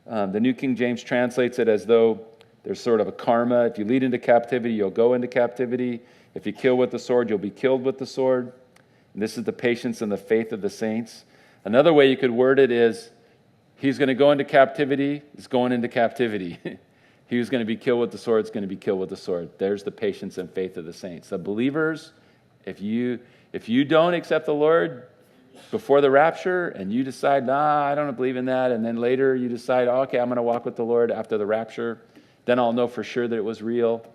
The New King James translates it as though there's sort of a karma. If you lead into captivity, you'll go into captivity. If you kill with the sword, you'll be killed with the sword. And this is the patience and the faith of the saints. Another way you could word it is, he's going to go into captivity, he's going into captivity. He who's going to be killed with the sword is going to be killed with the sword. There's the patience and faith of the saints. The believers, if you don't accept the Lord before the rapture and you decide, nah, I don't believe in that, and then later you decide, oh, okay, I'm going to walk with the Lord after the rapture, then I'll know for sure that it was real.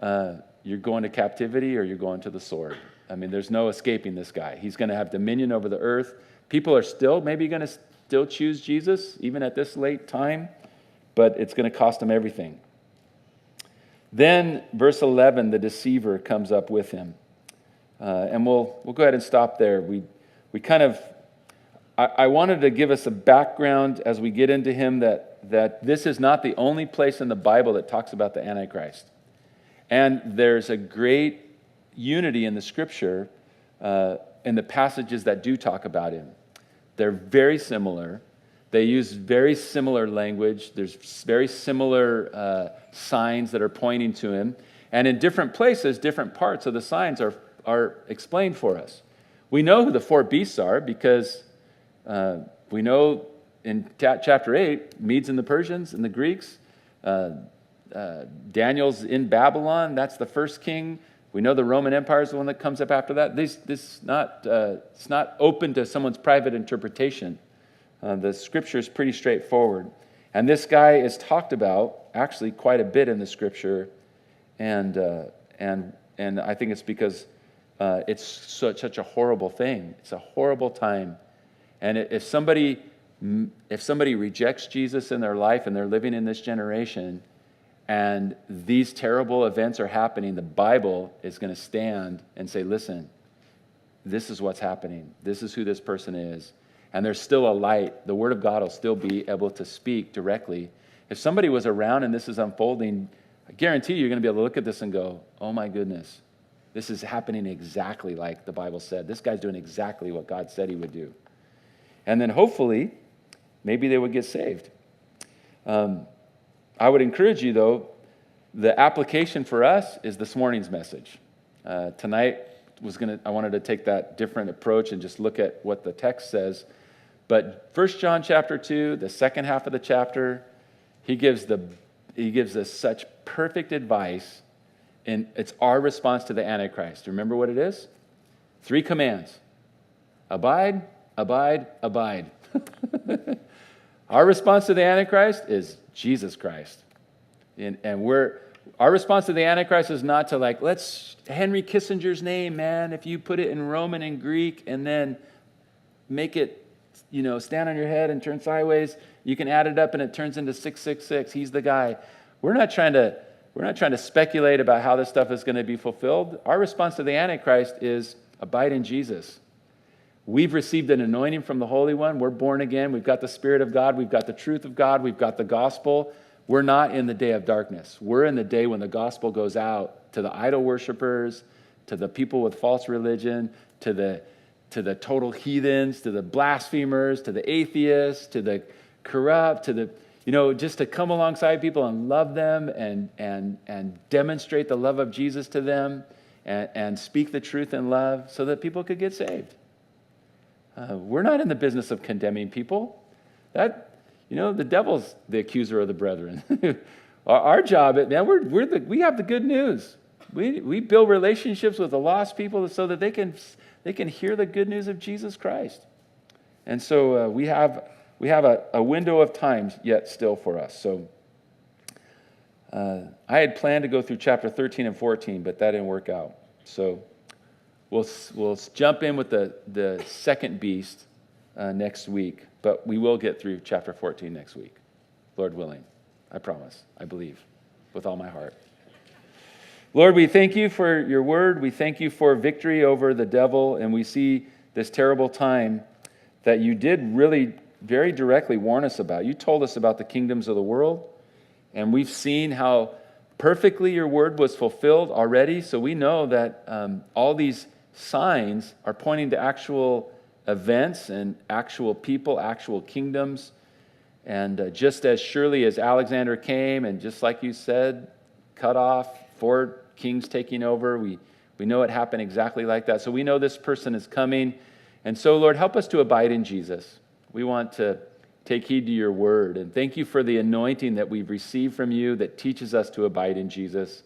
You're going to captivity or you're going to the sword. I mean, there's no escaping this guy. He's going to have dominion over the earth. People are still maybe going to still choose Jesus, even at this late time, but it's going to cost him everything. Then, verse 11, the deceiver comes up with him. And we'll go ahead and stop there. I wanted to give us a background as we get into him that this is not the only place in the Bible that talks about the Antichrist. And there's a great unity in the Scripture in the passages that do talk about him. They're very similar. They use very similar language. There's very similar signs that are pointing to him. And in different places, different parts of the signs are explained for us. We know who the four beasts are because we know in chapter 8, Medes and the Persians and the Greeks. Daniel's in Babylon. That's the first king. We know the Roman Empire is the one that comes up after that. It's not open to someone's private interpretation. The Scripture is pretty straightforward. And this guy is talked about actually quite a bit in the Scripture. And I think it's because it's such a horrible thing. It's a horrible time. And if somebody rejects Jesus in their life and they're living in this generation and these terrible events are happening, the Bible is going to stand and say, listen, this is what's happening. This is who this person is. And there's still a light. The Word of God will still be able to speak directly. If somebody was around and this is unfolding, I guarantee you're going to be able to look at this and go, oh my goodness, this is happening exactly like the Bible said. This guy's doing exactly what God said he would do. And then hopefully, maybe they would get saved. I would encourage you, though, the application for us is this morning's message. Tonight, I wanted to take that different approach and just look at what the text says. But 1 John chapter 2, the second half of the chapter, he gives us such perfect advice, and it's our response to the Antichrist. Remember what it is? 3 commands. Abide, abide, abide. Our response to the Antichrist is Jesus Christ. And our response to the Antichrist is not to let's Henry Kissinger's name, man, if you put it in Roman and Greek and then make it, stand on your head and turn sideways, you can add it up and it turns into 666. He's the guy. We're not trying to speculate about how this stuff is going to be fulfilled. Our response to the Antichrist is abide in Jesus. We've received an anointing from the Holy One. We're born again. We've got the Spirit of God. We've got the truth of God. We've got the gospel. We're not in the day of darkness. We're in the day when the gospel goes out to the idol worshipers, to the people with false religion, to to the total heathens, to the blasphemers, to the atheists, to the corrupt, to the, just to come alongside people and love them and demonstrate the love of Jesus to them and speak the truth in love so that people could get saved. We're not in the business of condemning people. The devil's the accuser of the brethren. Our job, man, we have the good news. We build relationships with the lost people so that they can hear the good news of Jesus Christ. And so we have a window of time yet still for us. So I had planned to go through chapter 13 and 14, but that didn't work out. So we'll jump in with the second beast next week, but we will get through chapter 14 next week, Lord willing. I promise. I believe with all my heart. Lord, we thank you for your word. We thank you for victory over the devil, and we see this terrible time that you did really very directly warn us about. You told us about the kingdoms of the world, and we've seen how perfectly your word was fulfilled already, so we know that all these signs are pointing to actual events and actual people, actual kingdoms, and just as surely as Alexander came, and just like you said, cut off 4 kings taking over, we know it happened exactly like that. So we know this person is coming, and so Lord, help us to abide in Jesus. We want to take heed to your word, and thank you for the anointing that we've received from you that teaches us to abide in Jesus.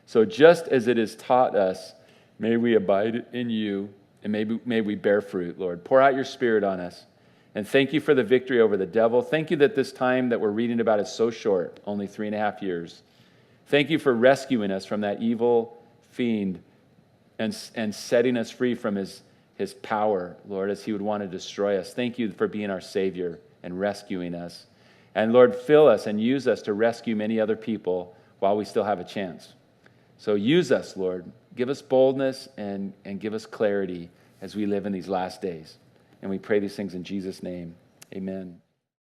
So just as it is taught us, may we abide in you, and may we bear fruit, Lord. Pour out your Spirit on us, and thank you for the victory over the devil. Thank you that this time that we're reading about is so short, only 3.5 years. Thank you for rescuing us from that evil fiend and setting us free from his power, Lord, as he would want to destroy us. Thank you for being our Savior and rescuing us. And Lord, fill us and use us to rescue many other people while we still have a chance. So use us, Lord. Give us boldness and give us clarity as we live in these last days. And we pray these things in Jesus' name. Amen.